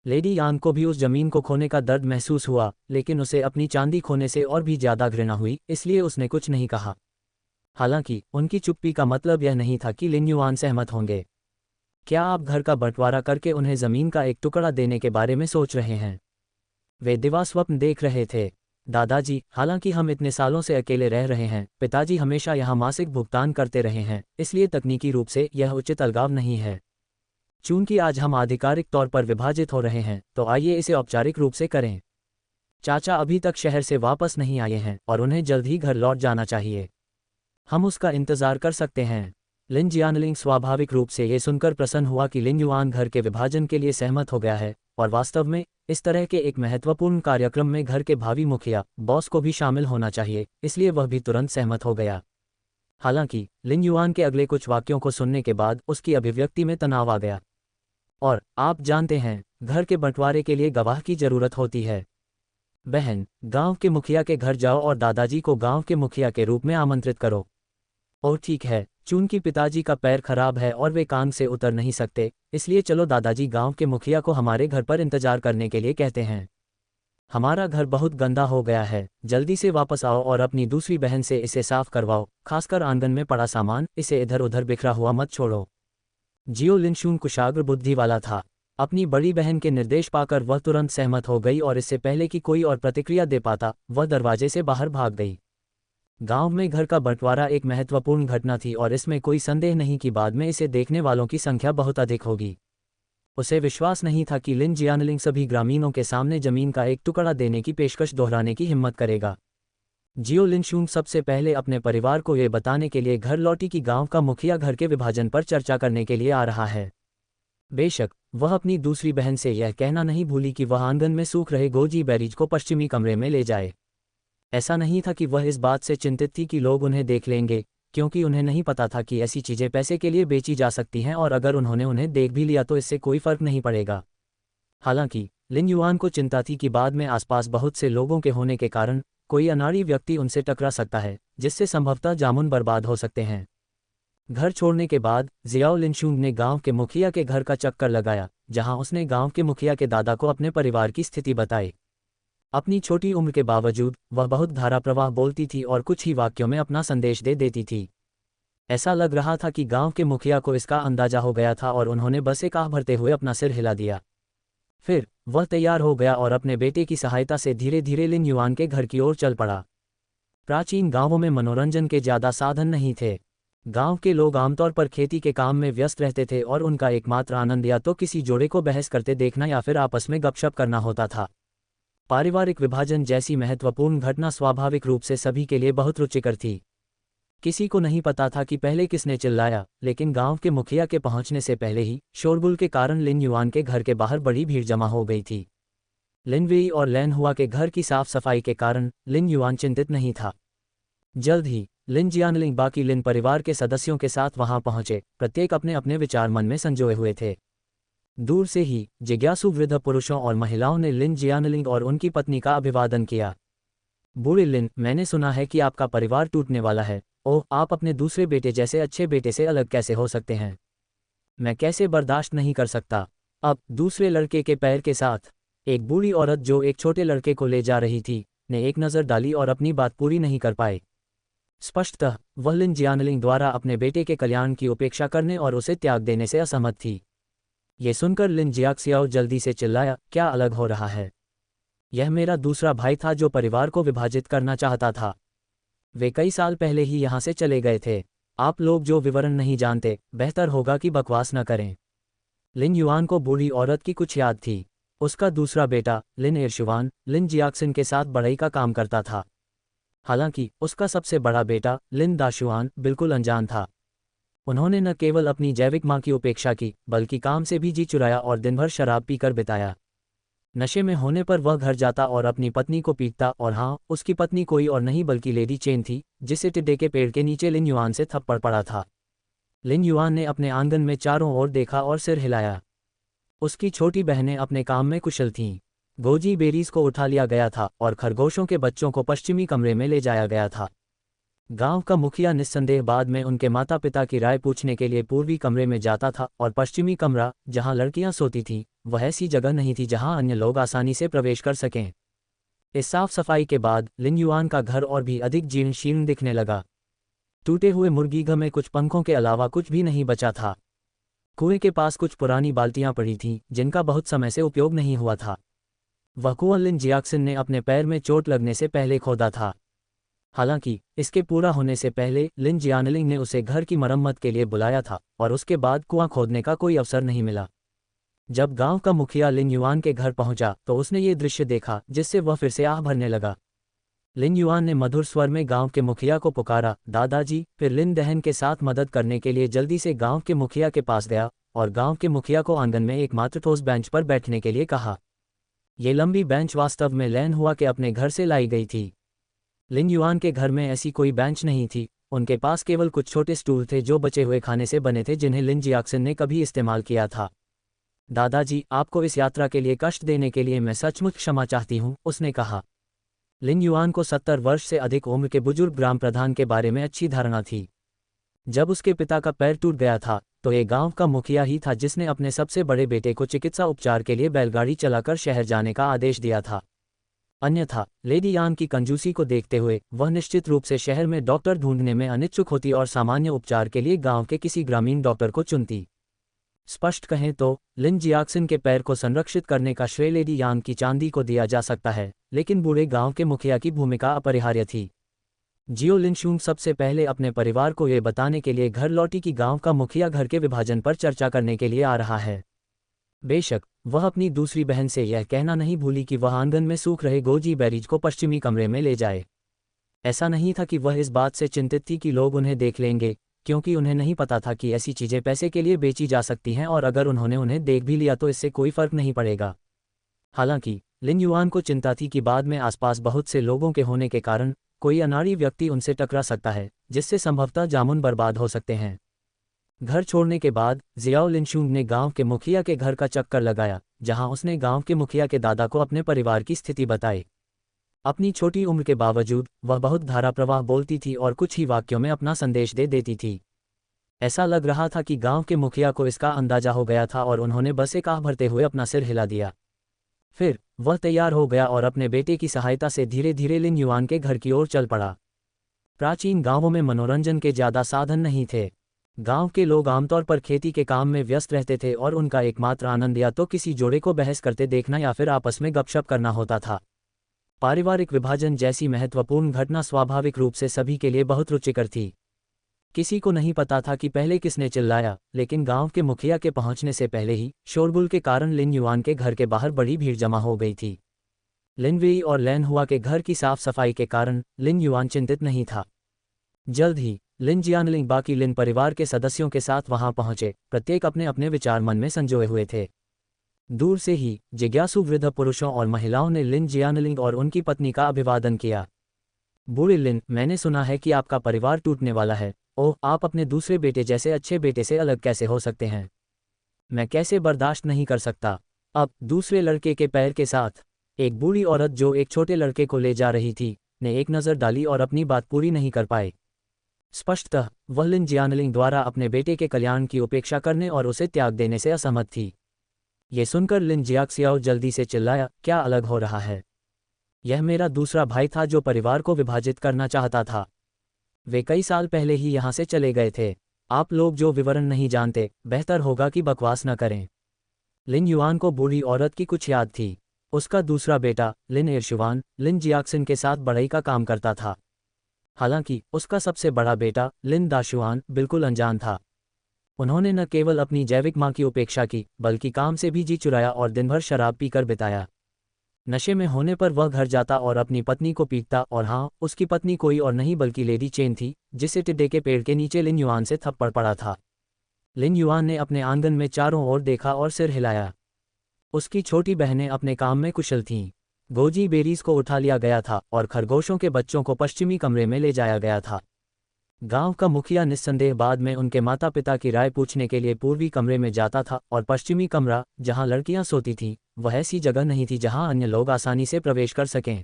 लेडी यांग को भी उस जमीन को खोने का दर्द महसूस हुआ, लेकिन उसे अपनी चांदी खोने से और भी ज्यादा घृणा हुई, इसलिए उसने कुछ नहीं कहा। हालांकि उनकी चुप्पी का मतलब यह नहीं था कि लिन युआन सहमत होंगे। क्या आप घर का बंटवारा करके उन्हें जमीन का एक टुकड़ा देने के बारे में सोच रहे हैं? वे दिवास्वप्न देख रहे थे। दादाजी, हालांकि हम इतने सालों से अकेले रह रहे हैं, पिताजी हमेशा यहाँ मासिक भुगतान करते रहे हैं, इसलिए तकनीकी रूप से यह उचित अलगाव नहीं है। चूंकि आज हम आधिकारिक तौर पर विभाजित हो रहे हैं, तो आइए इसे औपचारिक रूप से करें। चाचा अभी तक शहर से वापस नहीं आए हैं और उन्हें जल्द ही घर लौट जाना चाहिए। हम उसका इंतजार कर सकते हैं। लिन जियानलिंग स्वाभाविक रूप से ये सुनकर प्रसन्न हुआ कि लिन युआन घर के विभाजन के लिए सहमत हो गया है, और वास्तव में इस तरह के एक महत्वपूर्ण कार्यक्रम में घर के भावी मुखिया बॉस को भी शामिल होना चाहिए, इसलिए वह भी तुरंत सहमत हो गया। हालांकि लिन युआन के अगले कुछ वाक्यों को सुनने के बाद उसकी अभिव्यक्ति में तनाव आ गया। और आप जानते हैं, घर के बंटवारे के लिए गवाह की जरूरत होती है। बहन, गांव के मुखिया के घर जाओ और दादाजी को गांव के मुखिया के रूप में आमंत्रित करो। और ठीक है, चूंकि पिताजी का पैर खराब है और वे कांग से उतर नहीं सकते, इसलिए चलो दादाजी गांव के मुखिया को हमारे घर पर इंतजार करने के लिए कहते हैं। हमारा घर बहुत गंदा हो गया है, जल्दी से वापस आओ और अपनी दूसरी बहन से इसे साफ करवाओ, खासकर आंगन में पड़ा सामान, इसे इधर उधर बिखरा हुआ मत छोड़ो। जियो लिनशून कुशाग्र बुद्धि वाला था। अपनी बड़ी बहन के निर्देश पाकर वह तुरंत सहमत हो गई और इससे पहले कि कोई और प्रतिक्रिया दे पाता, वह दरवाजे से बाहर भाग गई। गांव में घर का बंटवारा एक महत्वपूर्ण घटना थी और इसमें कोई संदेह नहीं कि बाद में इसे देखने वालों की संख्या बहुत अधिक होगी। उसे विश्वास नहीं था कि लिन जियानलिंग सभी ग्रामीणों के सामने जमीन का एक टुकड़ा देने की पेशकश दोहराने की हिम्मत करेगा। जियो लिनशून सबसे पहले अपने परिवार को ये बताने के लिए घर लौटी कि गांव का मुखिया घर के विभाजन पर चर्चा करने के लिए आ रहा है। बेशक वह अपनी दूसरी बहन से यह कहना नहीं भूली कि वह आंगन में सूख रहे गोजी बेरीज को पश्चिमी कमरे में ले जाए। ऐसा नहीं था कि वह इस बात से चिंतित थी कि लोग उन्हें देख लेंगे, क्योंकि उन्हें नहीं पता था कि ऐसी चीज़ें पैसे के लिए बेची जा सकती हैं और अगर उन्होंने उन्हें देख भी लिया तो इससे कोई फर्क नहीं पड़ेगा। हालांकि लिन युआन को चिंता थी कि बाद में आसपास बहुत से लोगों के होने के कारण कोई अनाड़ी व्यक्ति उनसे टकरा सकता है, जिससे संभवतः जामुन बर्बाद हो सकते हैं। घर छोड़ने के बाद जियाओ लिनशुंग ने गांव के मुखिया के घर का चक्कर लगाया, जहां उसने गांव के मुखिया के दादा को अपने परिवार की स्थिति बताई। अपनी छोटी उम्र के बावजूद वह बहुत धाराप्रवाह बोलती थी और कुछ ही वाक्यों में अपना संदेश दे देती थी। ऐसा लग रहा था कि गांव के मुखिया को इसका अंदाजा हो गया था और उन्होंने बस एक आह भरते हुए अपना सिर हिला दिया। फिर वह तैयार हो गया और अपने बेटे की सहायता से धीरे धीरे लिन युआन के घर की ओर चल पड़ा। प्राचीन गांवों में मनोरंजन के ज़्यादा साधन नहीं थे। गांव के लोग आमतौर पर खेती के काम में व्यस्त रहते थे और उनका एकमात्र आनंद या तो किसी जोड़े को बहस करते देखना या फिर आपस में गपशप करना होता था। पारिवारिक विभाजन जैसी महत्वपूर्ण घटना स्वाभाविक रूप से सभी के लिए बहुत रुचिकर थी। किसी को नहीं पता था कि पहले किसने चिल्लाया, लेकिन गांव के मुखिया के पहुंचने से पहले ही शोरगुल के कारण लिन युआन के घर के बाहर बड़ी भीड़ जमा हो गई थी। लिन वेई और लैन हुआ के घर की साफ सफाई के कारण लिन युआन चिंतित नहीं था। जल्द ही लिन जियानलिंग बाकी लिन परिवार के सदस्यों के साथ वहां पहुंचे, प्रत्येक अपने अपने विचार मन में संजोए हुए थे। दूर से ही जिज्ञासु वृद्ध पुरुषों और महिलाओं ने लिन जियानलिंग और उनकी पत्नी का अभिवादन किया। बूढ़े लिन, मैंने सुना है कि आपका परिवार टूटने वाला है। ओह, आप अपने दूसरे बेटे जैसे अच्छे बेटे से अलग कैसे हो सकते हैं? मैं कैसे बर्दाश्त नहीं कर सकता। अब दूसरे लड़के के पैर के साथ एक बूढ़ी औरत जो एक छोटे लड़के को ले जा रही थी ने एक नज़र डाली और अपनी बात पूरी नहीं कर पाई। स्पष्टतः वह लिन जियानलिंग द्वारा अपने बेटे के कल्याण की उपेक्षा करने और उसे त्याग देने से असहमत थी। ये सुनकर लिन जियाक्सियाओ जल्दी से चिल्लाया, क्या अलग हो रहा है? यह मेरा दूसरा भाई था जो परिवार को विभाजित करना चाहता था। वे कई साल पहले ही यहाँ से चले गए थे। आप लोग जो विवरण नहीं जानते, बेहतर होगा कि बकवास न करें। लिन युआन को बूढ़ी औरत की कुछ याद थी। उसका दूसरा बेटा लिन एरशुआन लिन जियाक्सिन के साथ बढ़ई का काम करता था। हालांकि उसका सबसे बड़ा बेटा लिन दाशुआन बिल्कुल अनजान था। उन्होंने न केवल अपनी जैविक मां की उपेक्षा की, बल्कि काम से भी जी चुराया और दिन भर शराब पीकर बिताया। नशे में होने पर वह घर जाता और अपनी पत्नी को पीटता, और हाँ, उसकी पत्नी कोई और नहीं बल्कि लेडी चेन थी, जिसे टिड्डे के पेड़ के नीचे लिन युआन से थप्पड़ पड़ा था। लिन युआन ने अपने आंगन में चारों ओर देखा और सिर हिलाया। उसकी छोटी बहनें अपने काम में कुशल थीं। गोजी बेरीज को उठा लिया गया था और खरगोशों के बच्चों को पश्चिमी कमरे में ले जाया गया था। गांव का मुखिया निस्संदेह बाद में उनके माता पिता की राय पूछने के लिए पूर्वी कमरे में जाता था, और पश्चिमी कमरा, जहां लड़कियां सोती थीं, वह ऐसी जगह नहीं थी जहां अन्य लोग आसानी से प्रवेश कर सकें। इस साफ सफाई के बाद लिन युआन का घर और भी अधिक जीर्ण शीर्ण दिखने लगा। टूटे हुए मुर्गीघर में कुछ पंखों के अलावा कुछ भी नहीं बचा था। कुएं के पास कुछ पुरानी बाल्टियां पड़ी थीं, जिनका बहुत समय से उपयोग नहीं हुआ था। वह कुआं लिन जियाक्सिन ने अपने पैर में चोट लगने से पहले खोदा था। हालांकि इसके पूरा होने से पहले लिन जियानलिंग ने उसे घर की मरम्मत के लिए बुलाया था, और उसके बाद कुआं खोदने का कोई अवसर नहीं मिला। जब गांव का मुखिया लिन युआन के घर पहुंचा तो उसने ये दृश्य देखा, जिससे वह फिर से आह भरने लगा। लिन युआन ने मधुर स्वर में गांव के मुखिया को पुकारा, दादाजी। फिर लिन दहन के साथ मदद करने के लिए जल्दी से गांव के मुखिया के पास गया और गांव के मुखिया को आंगन में एकमात्र ठोस बेंच पर बैठने के लिए कहा। ये लंबी बेंच वास्तव में लैन हुआ के अपने घर से लाई गई थी। लिन युआन के घर में ऐसी कोई बेंच नहीं थी। उनके पास केवल कुछ छोटे स्टूल थे जो बचे हुए खाने से बने थे, जिन्हें लिन जियाक्सिन ने कभी इस्तेमाल किया था। दादाजी, आपको इस यात्रा के लिए कष्ट देने के लिए मैं सचमुच क्षमा चाहती हूँ, उसने कहा। लिन युआन को 70 वर्ष से अधिक उम्र के बुजुर्ग ग्राम प्रधान के बारे में अच्छी धारणा थी। जब उसके पिता का पैर टूट गया था तो ये गांव का मुखिया ही था जिसने अपने सबसे बड़े बेटे को चिकित्सा उपचार के लिए बैलगाड़ी चलाकर शहर जाने का आदेश दिया था। अन्यथा लेडी यान की कंजूसी को देखते हुए वह निश्चित रूप से शहर में डॉक्टर ढूंढने में अनिच्छुक होती और सामान्य उपचार के लिए गांव के किसी ग्रामीण डॉक्टर को चुनती। स्पष्ट कहें तो लिन जियाक्सिन के पैर को संरक्षित करने का श्रेय लेडी यान की चांदी को दिया जा सकता है, लेकिन बूढ़े गांव के मुखिया की भूमिका अपरिहार्य थी। जियो लिनशुंग सबसे पहले अपने परिवार को ये बताने के लिए घर लौटी कि गांव का मुखिया घर के विभाजन पर चर्चा करने के लिए आ रहा है। बेशक वह अपनी दूसरी बहन से यह कहना नहीं भूली कि वह आंगन में सूख रहे गोजी बेरीज को पश्चिमी कमरे में ले जाए। ऐसा नहीं था कि वह इस बात से चिंतित थी कि लोग उन्हें देख लेंगे, क्योंकि उन्हें नहीं पता था कि ऐसी चीज़ें पैसे के लिए बेची जा सकती हैं, और अगर उन्होंने उन्हें देख भी लिया तो इससे कोई फर्क नहीं पड़ेगा। हालांकि लिन युआन को चिंता थी कि बाद में आसपास बहुत से लोगों के होने के कारण कोई अनाड़ी व्यक्ति उनसे टकरा सकता है, जिससे संभवतः जामुन बर्बाद हो सकते हैं। घर छोड़ने के बाद जियाओ लिनशुंग ने गांव के मुखिया के घर का चक्कर लगाया, जहां उसने गांव के मुखिया के दादा को अपने परिवार की स्थिति बताई। अपनी छोटी उम्र के बावजूद वह बहुत धाराप्रवाह बोलती थी और कुछ ही वाक्यों में अपना संदेश दे देती थी। ऐसा लग रहा था कि गांव के मुखिया को इसका अंदाजा हो गया था और उन्होंने बस एक आह भरते हुए अपना सिर हिला दिया। फिर वह तैयार हो गया और अपने बेटे की सहायता से धीरे धीरे लिन युआन के घर की ओर चल पड़ा। प्राचीन गांवों में मनोरंजन के ज़्यादा साधन नहीं थे। गांव के लोग आमतौर पर खेती के काम में व्यस्त रहते थे और उनका एकमात्र आनंद या तो किसी जोड़े को बहस करते देखना या फिर आपस में गपशप करना होता था। पारिवारिक विभाजन जैसी महत्वपूर्ण घटना स्वाभाविक रूप से सभी के लिए बहुत रुचिकर थी। किसी को नहीं पता था कि पहले किसने चिल्लाया, लेकिन गांव के मुखिया के पहुंचने से पहले ही शोरगुल के कारण लिन युआन के घर के बाहर बड़ी भीड़ जमा हो गई थी। लिन वेई और लैन हुआ के घर की साफ सफाई के कारण लिन युआन चिंतित नहीं था। जल्द ही लिन जियानलिंग बाकी लिन परिवार के सदस्यों के साथ वहां पहुंचे, प्रत्येक अपने अपने विचार मन में संजोए हुए थे। दूर से ही जिज्ञासु वृद्ध पुरुषों और महिलाओं ने लिन जियानलिंग और उनकी पत्नी का अभिवादन किया। बूढ़े लिन, मैंने सुना है कि आपका परिवार टूटने वाला है। ओह, आप अपने दूसरे बेटे जैसे अच्छे बेटे से अलग कैसे हो सकते हैं? मैं कैसे बर्दाश्त नहीं कर सकता। अब दूसरे लड़के के पैर के साथ एक बूढ़ी औरत जो एक छोटे लड़के को ले जा रही थी ने एक नज़र डाली और अपनी बात पूरी नहीं कर पाई। स्पष्टतः वह लिन जियानलिंग द्वारा अपने बेटे के कल्याण की उपेक्षा करने और उसे त्याग देने से असहमत थी। ये सुनकर लिन जियाक्सियाओ जल्दी से चिल्लाया, क्या अलग हो रहा है? यह मेरा दूसरा भाई था जो परिवार को विभाजित करना चाहता था। वे कई साल पहले ही यहाँ से चले गए थे। आप लोग जो विवरण नहीं जानते, बेहतर होगा कि बकवास न करें। लिन युआन को बूढ़ी औरत की कुछ याद थी। उसका दूसरा बेटा लिन एरशुआन लिन जियाक्सिन के साथ बढ़ई का काम करता था। हालांकि उसका सबसे बड़ा बेटा लिन दाशुआन बिल्कुल अनजान था। उन्होंने न केवल अपनी जैविक मां की उपेक्षा की, बल्कि काम से भी जी चुराया और दिन भर शराब पीकर बिताया। नशे में होने पर वह घर जाता और अपनी पत्नी को पीटता, और हाँ, उसकी पत्नी कोई और नहीं बल्कि लेडी चेन थी, जिसे टिड्डे के पेड़ के नीचे लिन युआन से थप्पड़ पड़ा था। लिन युआन ने अपने आंगन में चारों ओर देखा और सिर हिलाया। उसकी छोटी बहनें अपने काम में कुशल थीं। गोजी बेरीज को उठा लिया गया था और खरगोशों के बच्चों को पश्चिमी कमरे में ले जाया गया था। गांव का मुखिया निस्संदेह बाद में उनके माता पिता की राय पूछने के लिए पूर्वी कमरे में जाता था, और पश्चिमी कमरा, जहां लड़कियां सोती थीं, वह ऐसी जगह नहीं थी जहां अन्य लोग आसानी से प्रवेश कर सकें।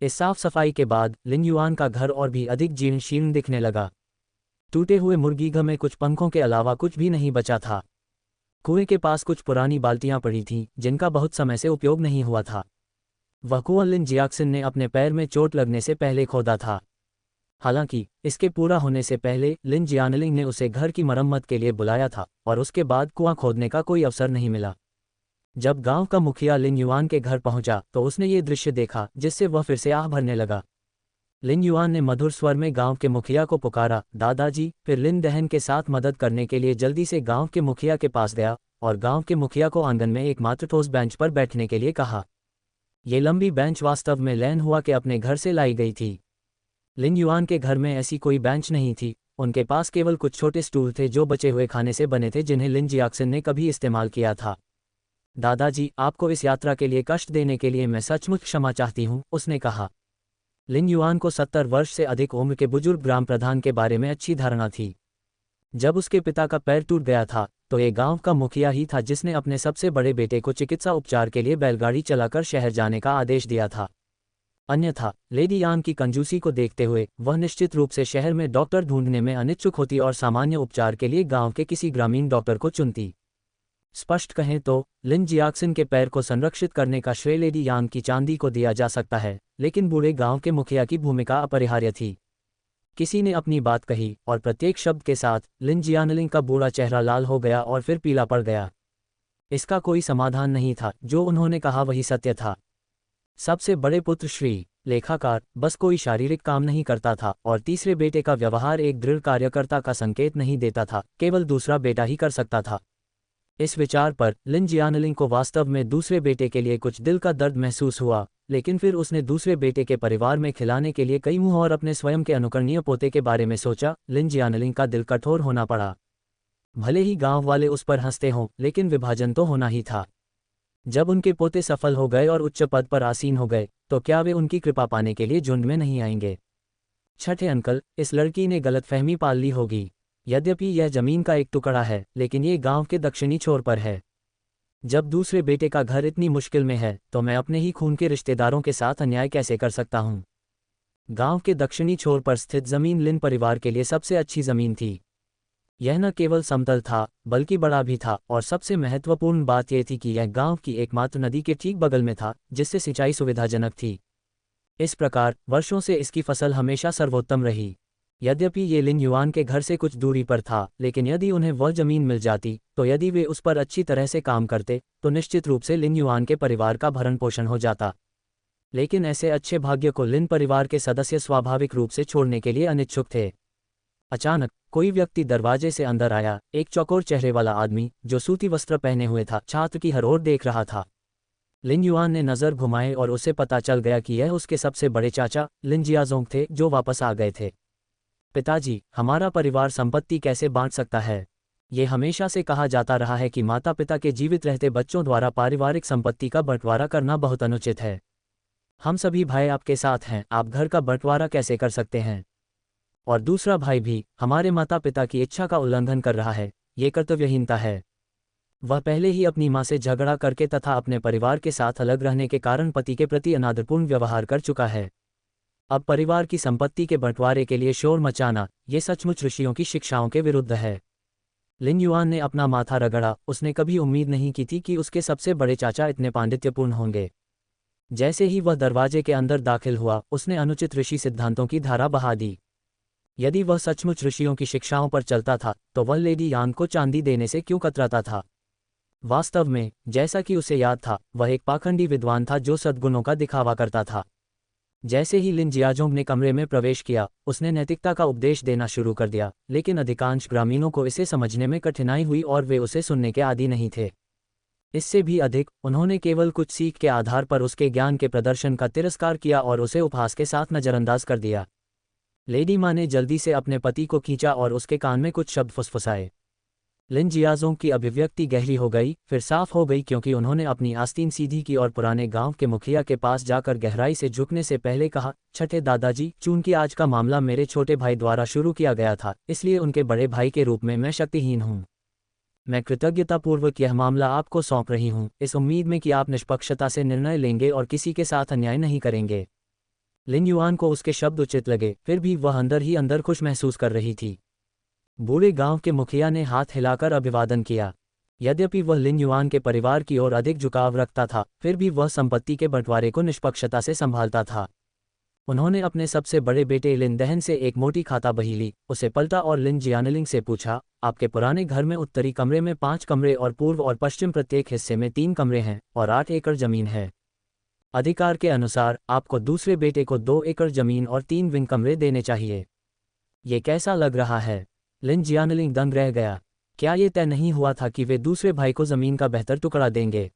इस साफ सफाई के बाद लिन युआन का घर और भी अधिक जीर्ण शीर्ण दिखने लगा। टूटे हुए मुर्गीघर में कुछ पंखों के अलावा कुछ भी नहीं बचा था। कुएं के पास कुछ पुरानी बाल्टियां पड़ी थीं, जिनका बहुत समय से उपयोग नहीं हुआ था। वह कुआं लिन जियाक्सिन ने अपने पैर में चोट लगने से पहले खोदा था। हालांकि इसके पूरा होने से पहले लिन जियानलिंग ने उसे घर की मरम्मत के लिए बुलाया था, और उसके बाद कुआं खोदने का कोई अवसर नहीं मिला। जब गांव का मुखिया लिन युआन के घर पहुंचा तो उसने ये दृश्य देखा, जिससे वह फिर से आह भरने लगा। लिन युआन ने मधुर स्वर में गांव के मुखिया को पुकारा, दादाजी। फिर लिन दहन के साथ मदद करने के लिए जल्दी से गांव के मुखिया के पास गया और गांव के मुखिया को आंगन में एकमात्र ठोस बेंच पर बैठने के लिए कहा। ये लंबी बेंच वास्तव में लैन हुआ के अपने घर से लाई गई थी। लिन युआन के घर में ऐसी कोई बेंच नहीं थी। उनके पास केवल कुछ छोटे स्टूल थे जो बचे हुए खाने से बने थे, जिन्हें लिन जियाक्सिन ने कभी इस्तेमाल किया था। दादाजी, आपको इस यात्रा के लिए कष्ट देने के लिए मैं सचमुच क्षमा चाहती हूँ, उसने कहा। लिन युआन को 70 वर्ष से अधिक उम्र के बुजुर्ग ग्राम प्रधान के बारे में अच्छी धारणा थी। जब उसके पिता का पैर टूट गया था तो ये गांव का मुखिया ही था जिसने अपने सबसे बड़े बेटे को चिकित्सा उपचार के लिए बैलगाड़ी चलाकर शहर जाने का आदेश दिया था। अन्यथा लेडी यान की कंजूसी को देखते हुए वह निश्चित रूप से शहर में डॉक्टर ढूंढने में अनिच्छुक होती और सामान्य उपचार के लिए गांव के किसी ग्रामीण डॉक्टर को चुनती। स्पष्ट कहें तो लिन जियाक्सिन के पैर को संरक्षित करने का श्रेय लेडी यान की चांदी को दिया जा सकता है, लेकिन बूढ़े गांव के मुखिया की भूमिका अपरिहार्य थी। किसी ने अपनी बात कही और प्रत्येक शब्द के साथ लिन जियानलिंग का बूढ़ा चेहरा लाल हो गया और फिर पीला पड़ गया। इसका कोई समाधान नहीं था, जो उन्होंने कहा वही सत्य था। सबसे बड़े पुत्र श्री लेखाकार बस कोई शारीरिक काम नहीं करता था, और तीसरे बेटे का व्यवहार एक दृढ़ कार्यकर्ता का संकेत नहीं देता था, केवल दूसरा बेटा ही कर सकता था। इस विचार पर लिन जियानलिंग को वास्तव में दूसरे बेटे के लिए कुछ दिल का दर्द महसूस हुआ, लेकिन फिर उसने दूसरे बेटे के परिवार में खिलाने के लिए कई मुंह और अपने स्वयं के अनुकरणीय पोते के बारे में सोचा। लिन जियानलिंग का दिल कठोर होना पड़ा। भले ही गांव वाले उस पर हंसते हों, लेकिन विभाजन तो होना ही था। जब उनके पोते सफल हो गए और उच्च पद पर आसीन हो गए, तो क्या वे उनकी कृपा पाने के लिए झुंड में नहीं आएंगे? छठे अंकल, इस लड़की ने गलतफहमी पाल ली होगी। यद्यपि यह जमीन का एक टुकड़ा है, लेकिन ये गांव के दक्षिणी छोर पर है। जब दूसरे बेटे का घर इतनी मुश्किल में है, तो मैं अपने ही खून के रिश्तेदारों के साथ अन्याय कैसे कर सकता हूँ। गांव के दक्षिणी छोर पर स्थित जमीन लिन परिवार के लिए सबसे अच्छी जमीन थी। यह न केवल समतल था, बल्कि बड़ा भी था, और सबसे महत्वपूर्ण बात यह थी कि यह गांव की एकमात्र नदी के ठीक बगल में था, जिससे सिंचाई सुविधाजनक थी। इस प्रकार वर्षों से इसकी फसल हमेशा सर्वोत्तम रही। यद्यपि ये लिन युआन के घर से कुछ दूरी पर था, लेकिन यदि उन्हें वह जमीन मिल जाती, तो यदि वे उस पर अच्छी तरह से काम करते, तो निश्चित रूप से लिन युआन के परिवार का भरण पोषण हो जाता। लेकिन ऐसे अच्छे भाग्य को लिन परिवार के सदस्य स्वाभाविक रूप से छोड़ने के लिए अनिच्छुक थे। अचानक कोई व्यक्ति दरवाजे से अंदर आया, एक चौकोर चेहरे वाला आदमी, जो सूती वस्त्र पहने हुए था, छात्र की हर ओर देख रहा था। लिन युआन ने नज़र घुमाए और उसे पता चल गया कि यह उसके सबसे बड़े चाचा लिन जियाजोंग थे, जो वापस आ गए थे। पिताजी, हमारा परिवार संपत्ति कैसे बांट सकता है? ये हमेशा से कहा जाता रहा है कि माता पिता के जीवित रहते बच्चों द्वारा पारिवारिक संपत्ति का बंटवारा करना बहुत अनुचित है। हम सभी भाई आपके साथ हैं, आप घर का बंटवारा कैसे कर सकते हैं? और दूसरा भाई भी हमारे माता पिता की इच्छा का उल्लंघन कर रहा है। ये कर्तव्यहीनता है। वह पहले ही अपनी माँ से झगड़ा करके तथा अपने परिवार के साथ अलग रहने के कारण पति के प्रति अनादरपूर्ण व्यवहार कर चुका है। अब परिवार की संपत्ति के बंटवारे के लिए शोर मचाना, ये सचमुच ऋषियों की शिक्षाओं के विरुद्ध है। लिन युआन ने अपना माथा रगड़ा। उसने कभी उम्मीद नहीं की थी कि उसके सबसे बड़े चाचा इतने पांडित्यपूर्ण होंगे। जैसे ही वह दरवाजे के अंदर दाखिल हुआ, उसने अनुचित ऋषि सिद्धांतों की धारा बहा दी। यदि वह सचमुच ऋषियों की शिक्षाओं पर चलता था, तो वह लेडी यांग को चांदी देने से क्यों कतराता था? वास्तव में, जैसा कि उसे याद था, वह एक पाखंडी विद्वान था जो सद्गुणों का दिखावा करता था। जैसे ही लिन जियाजोंग ने कमरे में प्रवेश किया, उसने नैतिकता का उपदेश देना शुरू कर दिया, लेकिन अधिकांश ग्रामीणों को इसे समझने में कठिनाई हुई और वे उसे सुनने के आदी नहीं थे। इससे भी अधिक, उन्होंने केवल कुछ सीख के आधार पर उसके ज्ञान के प्रदर्शन का तिरस्कार किया और उसे उपहास के साथ नज़रअंदाज कर दिया। लेडी माँ ने जल्दी से अपने पति को खींचा और उसके कान में कुछ शब्द फुसफुसाए। लिन जियाजोंग की अभिव्यक्ति गहरी हो गई, फिर साफ हो गई, क्योंकि उन्होंने अपनी आस्तीन सीधी की और पुराने गांव के मुखिया के पास जाकर गहराई से झुकने से पहले कहा, छठे दादाजी, चूंकि आज का मामला मेरे छोटे भाई द्वारा शुरू किया गया था, इसलिए उनके बड़े भाई के रूप में मैं शक्तिहीन हूँ। मैं कृतज्ञतापूर्वक यह मामला आपको सौंप रही हूँ, इस उम्मीद में कि आप निष्पक्षता से निर्णय लेंगे और किसी के साथ अन्याय नहीं करेंगे। लिन युआन को उसके शब्द उचित लगे, फिर भी वह अंदर ही अंदर खुश महसूस कर रही थी। बूढ़े गांव के मुखिया ने हाथ हिलाकर अभिवादन किया। यद्यपि वह लिन युआन के परिवार की ओर अधिक झुकाव रखता था, फिर भी वह संपत्ति के बंटवारे को निष्पक्षता से संभालता था। उन्होंने अपने सबसे बड़े बेटे लिन दहन से एक मोटी खाता बही ली, उसे पलटा और लिन जियानलिंग से पूछा, आपके पुराने घर में उत्तरी कमरे में 5 कमरे और पूर्व और पश्चिम प्रत्येक हिस्से में 3 कमरे हैं और 8 एकड़ जमीन है। अधिकार के अनुसार आपको दूसरे बेटे को 2 एकड़ जमीन और 3 विंग कमरे देने चाहिए। ये कैसा लग रहा है? लिन जियानलिंग दंग रह गया। क्या ये तय नहीं हुआ था कि वे दूसरे भाई को जमीन का बेहतर टुकड़ा देंगे?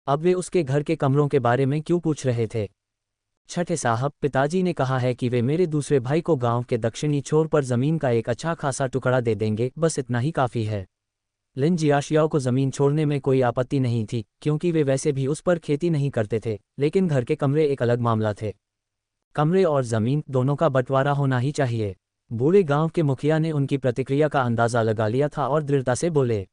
अब वे उसके घर के कमरों के बारे में क्यों पूछ रहे थे? छठे साहब, पिताजी ने कहा है कि वे मेरे दूसरे भाई को गांव के दक्षिणी छोर पर जमीन का एक अच्छा खासा टुकड़ा दे देंगे, बस इतना ही काफ़ी है। लिन जियाशियाओ को जमीन छोड़ने में कोई आपत्ति नहीं थी, क्योंकि वे वैसे भी उस पर खेती नहीं करते थे, लेकिन घर के कमरे एक अलग मामला थे। कमरे और जमीन दोनों का बंटवारा होना ही चाहिए। बूढ़े गांव के मुखिया ने उनकी प्रतिक्रिया का अंदाजा लगा लिया था और दृढ़ता से बोले,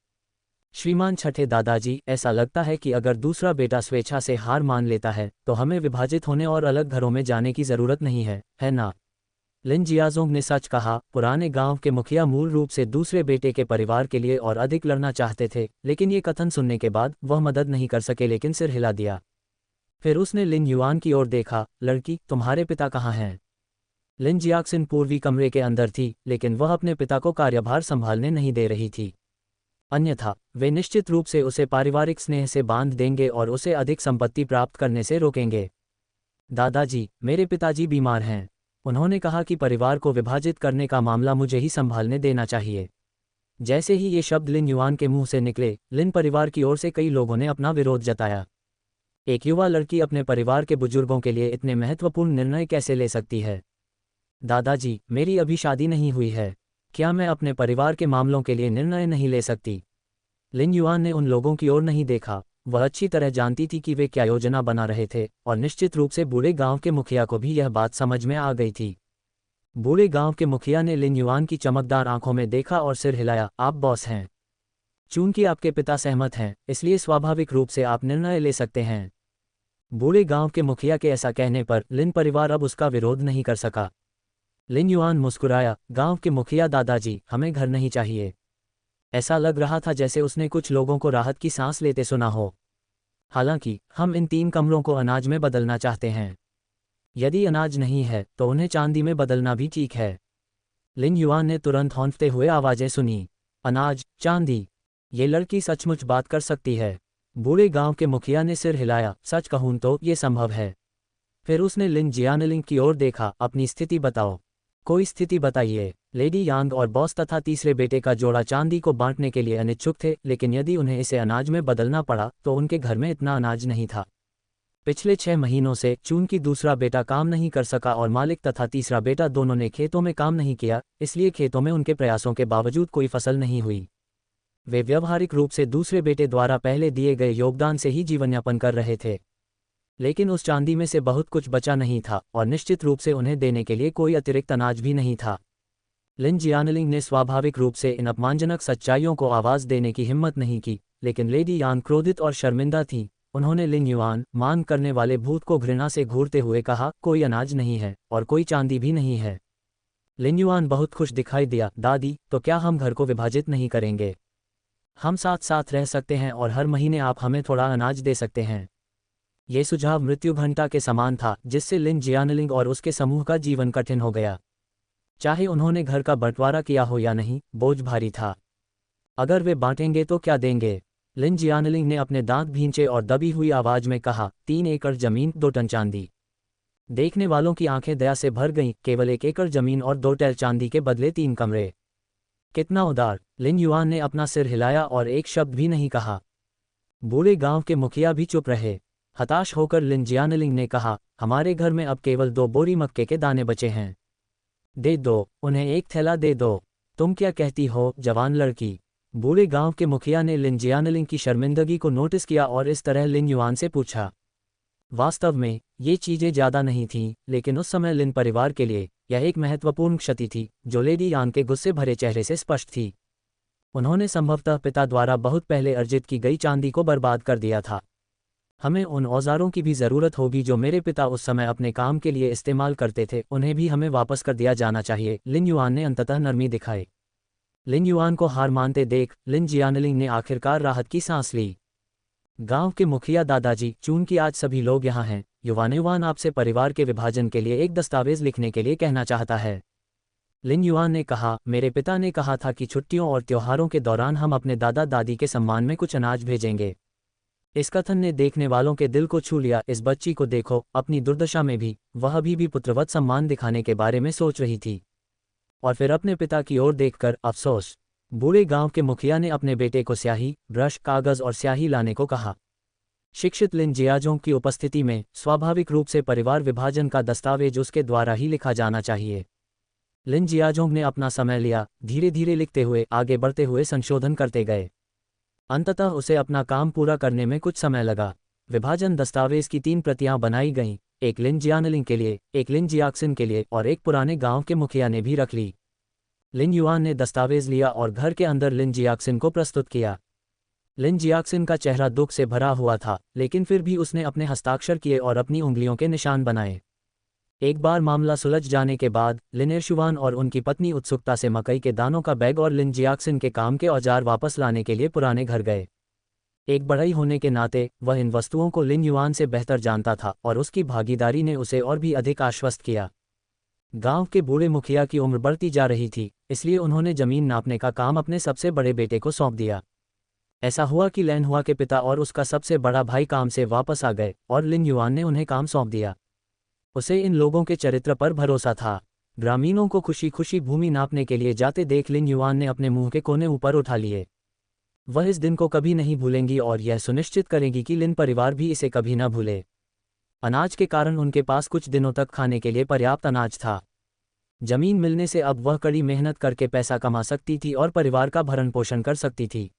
श्रीमान छठे दादाजी, ऐसा लगता है कि अगर दूसरा बेटा स्वेच्छा से हार मान लेता है, तो हमें विभाजित होने और अलग घरों में जाने की जरूरत नहीं है ना? लिन जियाजोंग ने सच कहा। पुराने गांव के मुखिया मूल रूप से दूसरे बेटे के परिवार के लिए और अधिक लड़ना चाहते थे, लेकिन ये कथन सुनने के बाद वह मदद नहीं कर सके, लेकिन सिर हिला दिया। फिर उसने लिन युआन की ओर देखा, लड़की, तुम्हारे पिता कहाँ हैं? लिन जियाक्सिन पूर्वी कमरे के अंदर थी, लेकिन वह अपने पिता को कार्यभार संभालने नहीं दे रही थी। अन्यथा वे निश्चित रूप से उसे पारिवारिक स्नेह से बांध देंगे और उसे अधिक संपत्ति प्राप्त करने से रोकेंगे। दादाजी, मेरे पिताजी बीमार हैं। उन्होंने कहा कि परिवार को विभाजित करने का मामला मुझे ही संभालने देना चाहिए। जैसे ही ये शब्द लिन युआन के मुंह से निकले, लिन परिवार की ओर से कई लोगों ने अपना विरोध जताया। एक युवा लड़की अपने परिवार के बुजुर्गों के लिए इतने महत्वपूर्ण निर्णय कैसे ले सकती है? दादाजी, मेरी अभी शादी नहीं हुई है। क्या मैं अपने परिवार के मामलों के लिए निर्णय नहीं ले सकती? लिन युआन ने उन लोगों की ओर नहीं देखा। वह अच्छी तरह जानती थी कि वे क्या योजना बना रहे थे, और निश्चित रूप से बूढ़े गांव के मुखिया को भी यह बात समझ में आ गई थी। बूढ़े गांव के मुखिया ने लिन युआन की चमकदार आंखों में देखा और सिर हिलाया। आप बॉस हैं। चूंकि आपके पिता सहमत हैं, इसलिए स्वाभाविक रूप से आप निर्णय ले सकते हैं। बूढ़े गांव के मुखिया के ऐसा कहने पर लिन परिवार अब उसका विरोध नहीं कर सका। लिन युआन मुस्कुराया, गांव के मुखिया दादाजी, हमें घर नहीं चाहिए। ऐसा लग रहा था जैसे उसने कुछ लोगों को राहत की सांस लेते सुना हो। हालांकि हम इन 3 कमरों को अनाज में बदलना चाहते हैं। यदि अनाज नहीं है तो उन्हें चांदी में बदलना भी ठीक है। लिन युआन ने तुरंत हौंफते हुए आवाजें सुनी। अनाज, चांदी, ये लड़की सचमुच बात कर सकती है। बूढ़े गांव के मुखिया ने सिर हिलाया, सच कहूं तो ये संभव है। फिर उसने लिन जियानलिंग की ओर देखा। अपनी स्थिति बताओ। कोई स्थिति बताइए। लेडी यांग और बॉस तथा तीसरे बेटे का जोड़ा चांदी को बांटने के लिए अनिच्छुक थे, लेकिन यदि उन्हें इसे अनाज में बदलना पड़ा तो उनके घर में इतना अनाज नहीं था। पिछले 6 महीनों से चूंकि दूसरा बेटा काम नहीं कर सका और मालिक तथा तीसरा बेटा दोनों ने खेतों में काम नहीं किया, इसलिए खेतों में उनके प्रयासों के बावजूद कोई फसल नहीं हुई। वे व्यवहारिक रूप से दूसरे बेटे द्वारा पहले दिए गए योगदान से ही जीवनयापन कर रहे थे। लेकिन उस चांदी में से बहुत कुछ बचा नहीं था और निश्चित रूप से उन्हें देने के लिए कोई अतिरिक्त अनाज भी नहीं था। लिन जियानलिंग ने स्वाभाविक रूप से इन अपमानजनक सच्चाइयों को आवाज देने की हिम्मत नहीं की, लेकिन लेडी यान क्रोधित और शर्मिंदा थी। उन्होंने लिन युआन, मांग करने वाले भूत को घृणा से घूरते हुए कहा, कोई अनाज नहीं है और कोई चांदी भी नहीं है। लिन युआन बहुत खुश दिखाई दिया। दादी, तो क्या हम घर को विभाजित नहीं करेंगे? हम साथ साथ रह सकते हैं और हर महीने आप हमें थोड़ा अनाज दे सकते हैं। ये सुझाव मृत्यु घंटा के समान था, जिससे लिन जियानलिंग और उसके समूह का जीवन कठिन हो गया। चाहे उन्होंने घर का बंटवारा किया हो या नहीं, बोझ भारी था। अगर वे बांटेंगे तो क्या देंगे? लिन जियानलिंग ने अपने दांत भींचे और दबी हुई आवाज में कहा, 3 एकड़ जमीन, 2 टन चांदी। देखने वालों की आंखें दया से भर गईं। केवल 1 एकड़ जमीन और 2 टन चांदी के बदले 3 कमरे। कितना उदार! लिन युआन ने अपना सिर हिलाया और एक शब्द भी नहीं कहा। बूढ़े गांव के मुखिया भी चुप रहे। हताश होकर लिन जियानलिंग ने कहा, हमारे घर में अब केवल 2 बोरी मक्के के दाने बचे हैं। दे दो, उन्हें एक थैला दे दो। तुम क्या कहती हो, जवान लड़की? बूढ़े गांव के मुखिया ने लिन जियानलिंग की शर्मिंदगी को नोटिस किया और इस तरह लिन युआन से पूछा। वास्तव में ये चीजें ज्यादा नहीं थीं, लेकिन उस समय लिन परिवार के लिए यह एक महत्वपूर्ण क्षति थी, जो लेडी यान के गुस्से भरे चेहरे से स्पष्ट थी। उन्होंने संभवतः पिता द्वारा बहुत पहले अर्जित की गई चांदी को बर्बाद कर दिया था। हमें उन औजारों की भी जरूरत होगी जो मेरे पिता उस समय अपने काम के लिए इस्तेमाल करते थे, उन्हें भी हमें वापस कर दिया जाना चाहिए। लिन युआन ने अंततः नरमी दिखाई। लिन युआन को हार मानते देख लिन जियानलिंग ने आखिरकार राहत की सांस ली। गांव के मुखिया दादाजी, चूंकि आज सभी लोग यहाँ हैं, युआन आपसे परिवार के विभाजन के लिए एक दस्तावेज लिखने के लिए कहना चाहता है। लिन युआन ने कहा, मेरे पिता ने कहा था कि छुट्टियों और त्योहारों के दौरान हम अपने दादा दादी के सम्मान में कुछ अनाज भेजेंगे। इस कथन ने देखने वालों के दिल को छू लिया। इस बच्ची को देखो, अपनी दुर्दशा में भी वह अभी भी पुत्रवत सम्मान दिखाने के बारे में सोच रही थी। और फिर अपने पिता की ओर देखकर अफसोस। बूढ़े गांव के मुखिया ने अपने बेटे को स्याही, ब्रश, कागज और स्याही लाने को कहा। शिक्षित लिन जियाजोंग की उपस्थिति में स्वाभाविक रूप से परिवार विभाजन का दस्तावेज उसके द्वारा ही लिखा जाना चाहिए। लिन जियाजोंग ने अपना समय लिया, धीरे धीरे लिखते हुए, आगे बढ़ते हुए संशोधन करते गए। अंततः उसे अपना काम पूरा करने में कुछ समय लगा। विभाजन दस्तावेज की 3 प्रतियां बनाई गईं, एक लिन जियानलिंग के लिए, एक लिन जियाक्सिन के लिए और एक पुराने गांव के मुखिया ने भी रख ली। लिन युआन ने दस्तावेज लिया और घर के अंदर लिन जियाक्सिन को प्रस्तुत किया। लिन जियाक्सिन का चेहरा दुख से भरा हुआ था, लेकिन फिर भी उसने अपने हस्ताक्षर किए और अपनी उंगलियों के निशान बनाए। एक बार मामला सुलझ जाने के बाद लिन इरशुआन और उनकी पत्नी उत्सुकता से मकई के दानों का बैग और लिन जियाक्सिन के काम के औजार वापस लाने के लिए पुराने घर गए। एक बढ़ई होने के नाते वह इन वस्तुओं को लिन युआन से बेहतर जानता था और उसकी भागीदारी ने उसे और भी अधिक आश्वस्त किया। गांव के बूढ़े मुखिया की उम्र बढ़ती जा रही थी, इसलिए उन्होंने जमीन नापने का काम अपने सबसे बड़े बेटे को सौंप दिया। ऐसा हुआ कि लैन हुआ के पिता और उसका सबसे बड़ा भाई काम से वापस आ गए और लिन युआन ने उन्हें काम सौंप दिया। उसे इन लोगों के चरित्र पर भरोसा था। ग्रामीणों को खुशी खुशी भूमि नापने के लिए जाते देख लिन युआन ने अपने मुंह के कोने ऊपर उठा लिए। वह इस दिन को कभी नहीं भूलेंगी और यह सुनिश्चित करेंगी कि लिन परिवार भी इसे कभी न भूले। अनाज के कारण उनके पास कुछ दिनों तक खाने के लिए पर्याप्त अनाज था। जमीन मिलने से अब वह कड़ी मेहनत करके पैसा कमा सकती थी और परिवार का भरण पोषण कर सकती थी।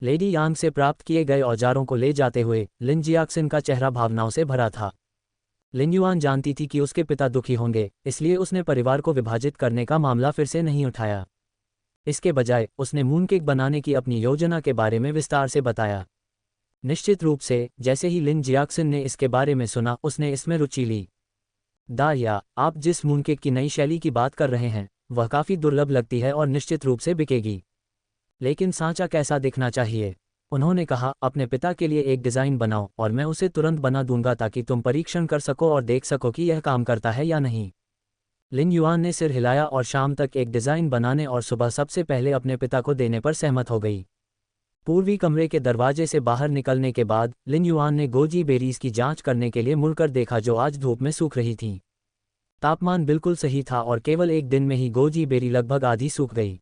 लेडी यांग से प्राप्त किए गए औजारों को ले जाते हुए लिन जियाक्सिन का चेहरा भावनाओं से भरा था। लिन युआन जानती थी कि उसके पिता दुखी होंगे, इसलिए उसने परिवार को विभाजित करने का मामला फिर से नहीं उठाया। इसके बजाय उसने मूनकेक बनाने की अपनी योजना के बारे में विस्तार से बताया। निश्चित रूप से जैसे ही लिन जियाक्सन ने इसके बारे में सुना, उसने इसमें रुचि ली। दाया, आप जिस मूनकेक की नई शैली की बात कर रहे हैं वह काफ़ी दुर्लभ लगती है और निश्चित रूप से बिकेगी। लेकिन सांचा कैसा दिखना चाहिए? उन्होंने कहा, अपने पिता के लिए एक डिज़ाइन बनाओ और मैं उसे तुरंत बना दूंगा ताकि तुम परीक्षण कर सको और देख सको कि यह काम करता है या नहीं। लिन युआन ने सिर हिलाया और शाम तक एक डिज़ाइन बनाने और सुबह सबसे पहले अपने पिता को देने पर सहमत हो गई। पूर्वी कमरे के दरवाजे से बाहर निकलने के बाद लिन युआन ने गोजी बेरीज की जांच करने के लिए मुड़कर देखा जो आज धूप में सूख रही थीं। तापमान बिल्कुल सही था और केवल एक दिन में ही गोजी बेरी लगभग आधी सूख गई।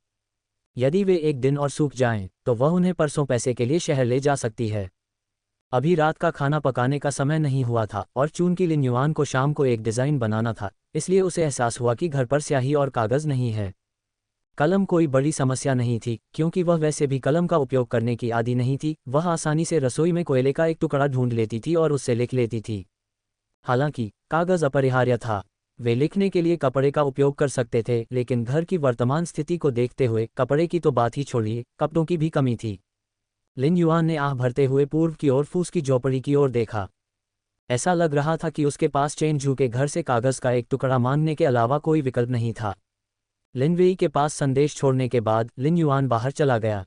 यदि वे एक दिन और सूख जाएं, तो वह उन्हें परसों पैसे के लिए शहर ले जा सकती है। अभी रात का खाना पकाने का समय नहीं हुआ था और चूंकि लिन युआन को शाम को एक डिज़ाइन बनाना था, इसलिए उसे एहसास हुआ कि घर पर स्याही और कागज़ नहीं है। कलम कोई बड़ी समस्या नहीं थी, क्योंकि वह वैसे भी कलम का उपयोग करने की आदी नहीं थी। वह आसानी से रसोई में कोयले का एक टुकड़ा ढूंढ लेती थी और उससे लिख लेती थी। हालांकि कागज़ अपरिहार्य था। वे लिखने के लिए कपड़े का उपयोग कर सकते थे, लेकिन घर की वर्तमान स्थिति को देखते हुए कपड़े की तो बात ही छोड़िए, कपड़ों की भी कमी थी। लिन युआन ने आह भरते हुए पूर्व की ओर फूस की झोपड़ी की ओर देखा। ऐसा लग रहा था कि उसके पास चेंजू के घर से कागज़ का एक टुकड़ा मांगने के अलावा कोई विकल्प नहीं था। लिन वेई के पास संदेश छोड़ने के बाद लिन युआन बाहर चला गया।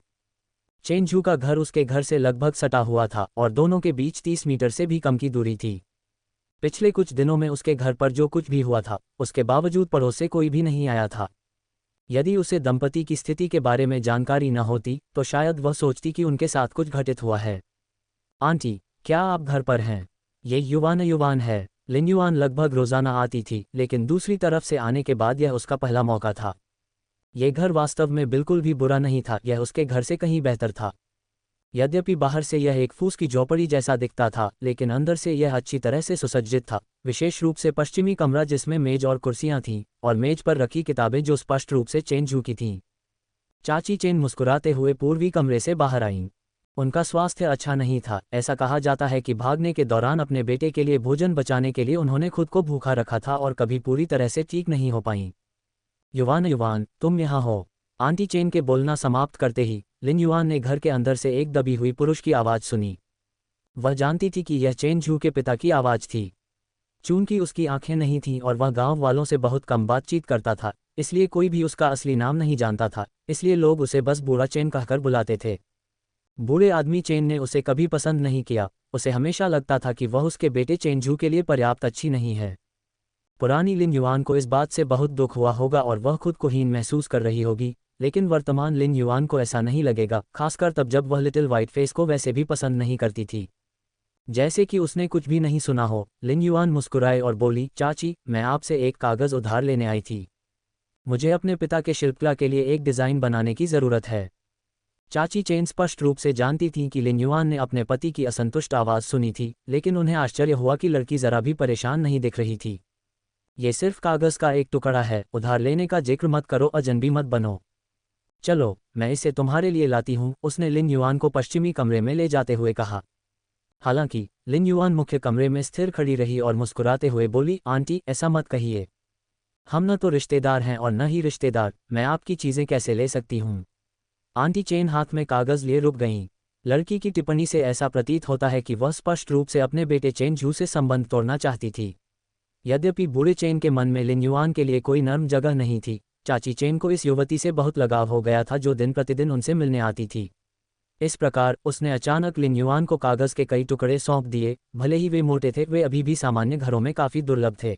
चेंजू का घर उसके घर से लगभग सटा हुआ था और दोनों के बीच 30 मीटर से भी कम की दूरी थी। पिछले कुछ दिनों में उसके घर पर जो कुछ भी हुआ था, उसके बावजूद पड़ोस से कोई भी नहीं आया था। यदि उसे दंपति की स्थिति के बारे में जानकारी न होती, तो शायद वह सोचती कि उनके साथ कुछ घटित हुआ है। आंटी, क्या आप घर पर हैं? ये युवान है। लिन युआन लगभग रोज़ाना आती थी, लेकिन दूसरी तरफ से आने के बाद यह उसका पहला मौका था। ये घर वास्तव में बिल्कुल भी बुरा नहीं था, यह उसके घर से कहीं बेहतर था। यद्यपि बाहर से यह एक फूस की झोपड़ी जैसा दिखता था, लेकिन अंदर से यह अच्छी तरह से सुसज्जित था, विशेष रूप से पश्चिमी कमरा जिसमें मेज और कुर्सियां थीं और मेज पर रखी किताबें जो स्पष्ट रूप से चेंजू की थीं। चाची चेन मुस्कुराते हुए पूर्वी कमरे से बाहर आईं। उनका स्वास्थ्य अच्छा नहीं था। ऐसा कहा जाता है कि भागने के दौरान अपने बेटे के लिए भोजन बचाने के लिए उन्होंने खुद को भूखा रखा था और कभी पूरी तरह से ठीक नहीं हो पाईं। युवान, तुम यहाँ हो। आंटी चेन के बोलना समाप्त करते ही लिन युआन ने घर के अंदर से एक दबी हुई पुरुष की आवाज़ सुनी। वह जानती थी कि यह चेन झू के पिता की आवाज़ थी। चूंकि उसकी आंखें नहीं थीं और वह गांव वालों से बहुत कम बातचीत करता था, इसलिए कोई भी उसका असली नाम नहीं जानता था, इसलिए लोग उसे बस बूढ़ा चेन कहकर बुलाते थे। बूढ़े आदमी चेन ने उसे कभी पसंद नहीं किया। उसे हमेशा लगता था कि वह उसके बेटे चेनझू के लिए पर्याप्त अच्छी नहीं है। पुरानी लिन युआन को इस बात से बहुत दुख हुआ होगा और वह खुद को हीन महसूस कर रही होगी, लेकिन वर्तमान लिन युआन को ऐसा नहीं लगेगा, खासकर तब जब वह लिटिल व्हाइट फेस को वैसे भी पसंद नहीं करती थी। जैसे कि उसने कुछ भी नहीं सुना हो, लिन युआन मुस्कुराए और बोली, चाची, मैं आपसे एक कागज़ उधार लेने आई थी। मुझे अपने पिता के शिल्पकला के लिए एक डिज़ाइन बनाने की ज़रूरत है। चाची चेन स्पष्ट रूप से जानती थीं कि लिन युआन ने अपने पति की असंतुष्ट आवाज़ सुनी थी, लेकिन उन्हें आश्चर्य हुआ कि लड़की ज़रा भी परेशान नहीं दिख रही थी। ये सिर्फ कागज़ का एक टुकड़ा है, उधार लेने का जिक्र मत करो, अजनबी मत बनो। चलो, मैं इसे तुम्हारे लिए लाती हूँ, उसने लिन युआन को पश्चिमी कमरे में ले जाते हुए कहा। हालांकि लिन युआन मुख्य कमरे में स्थिर खड़ी रही और मुस्कुराते हुए बोली, आंटी, ऐसा मत कहिए। हम न तो रिश्तेदार हैं और न ही रिश्तेदार, मैं आपकी चीज़ें कैसे ले सकती हूँ। आंटी चेन हाथ में कागज़ लिए रुक गईं। लड़की की टिप्पणी से ऐसा प्रतीत होता है कि वह स्पष्ट रूप से अपने बेटे चेन झू से संबंध तोड़ना चाहती थी। यद्यपि बूढ़े चेन के मन में लिन युआन के लिए कोई नर्म जगह नहीं थी, चाची चेन को इस युवती से बहुत लगाव हो गया था जो दिन प्रतिदिन उनसे मिलने आती थी। इस प्रकार उसने अचानक लिन युआन को कागज़ के कई टुकड़े सौंप दिए। भले ही वे मोटे थे, वे अभी भी सामान्य घरों में काफ़ी दुर्लभ थे।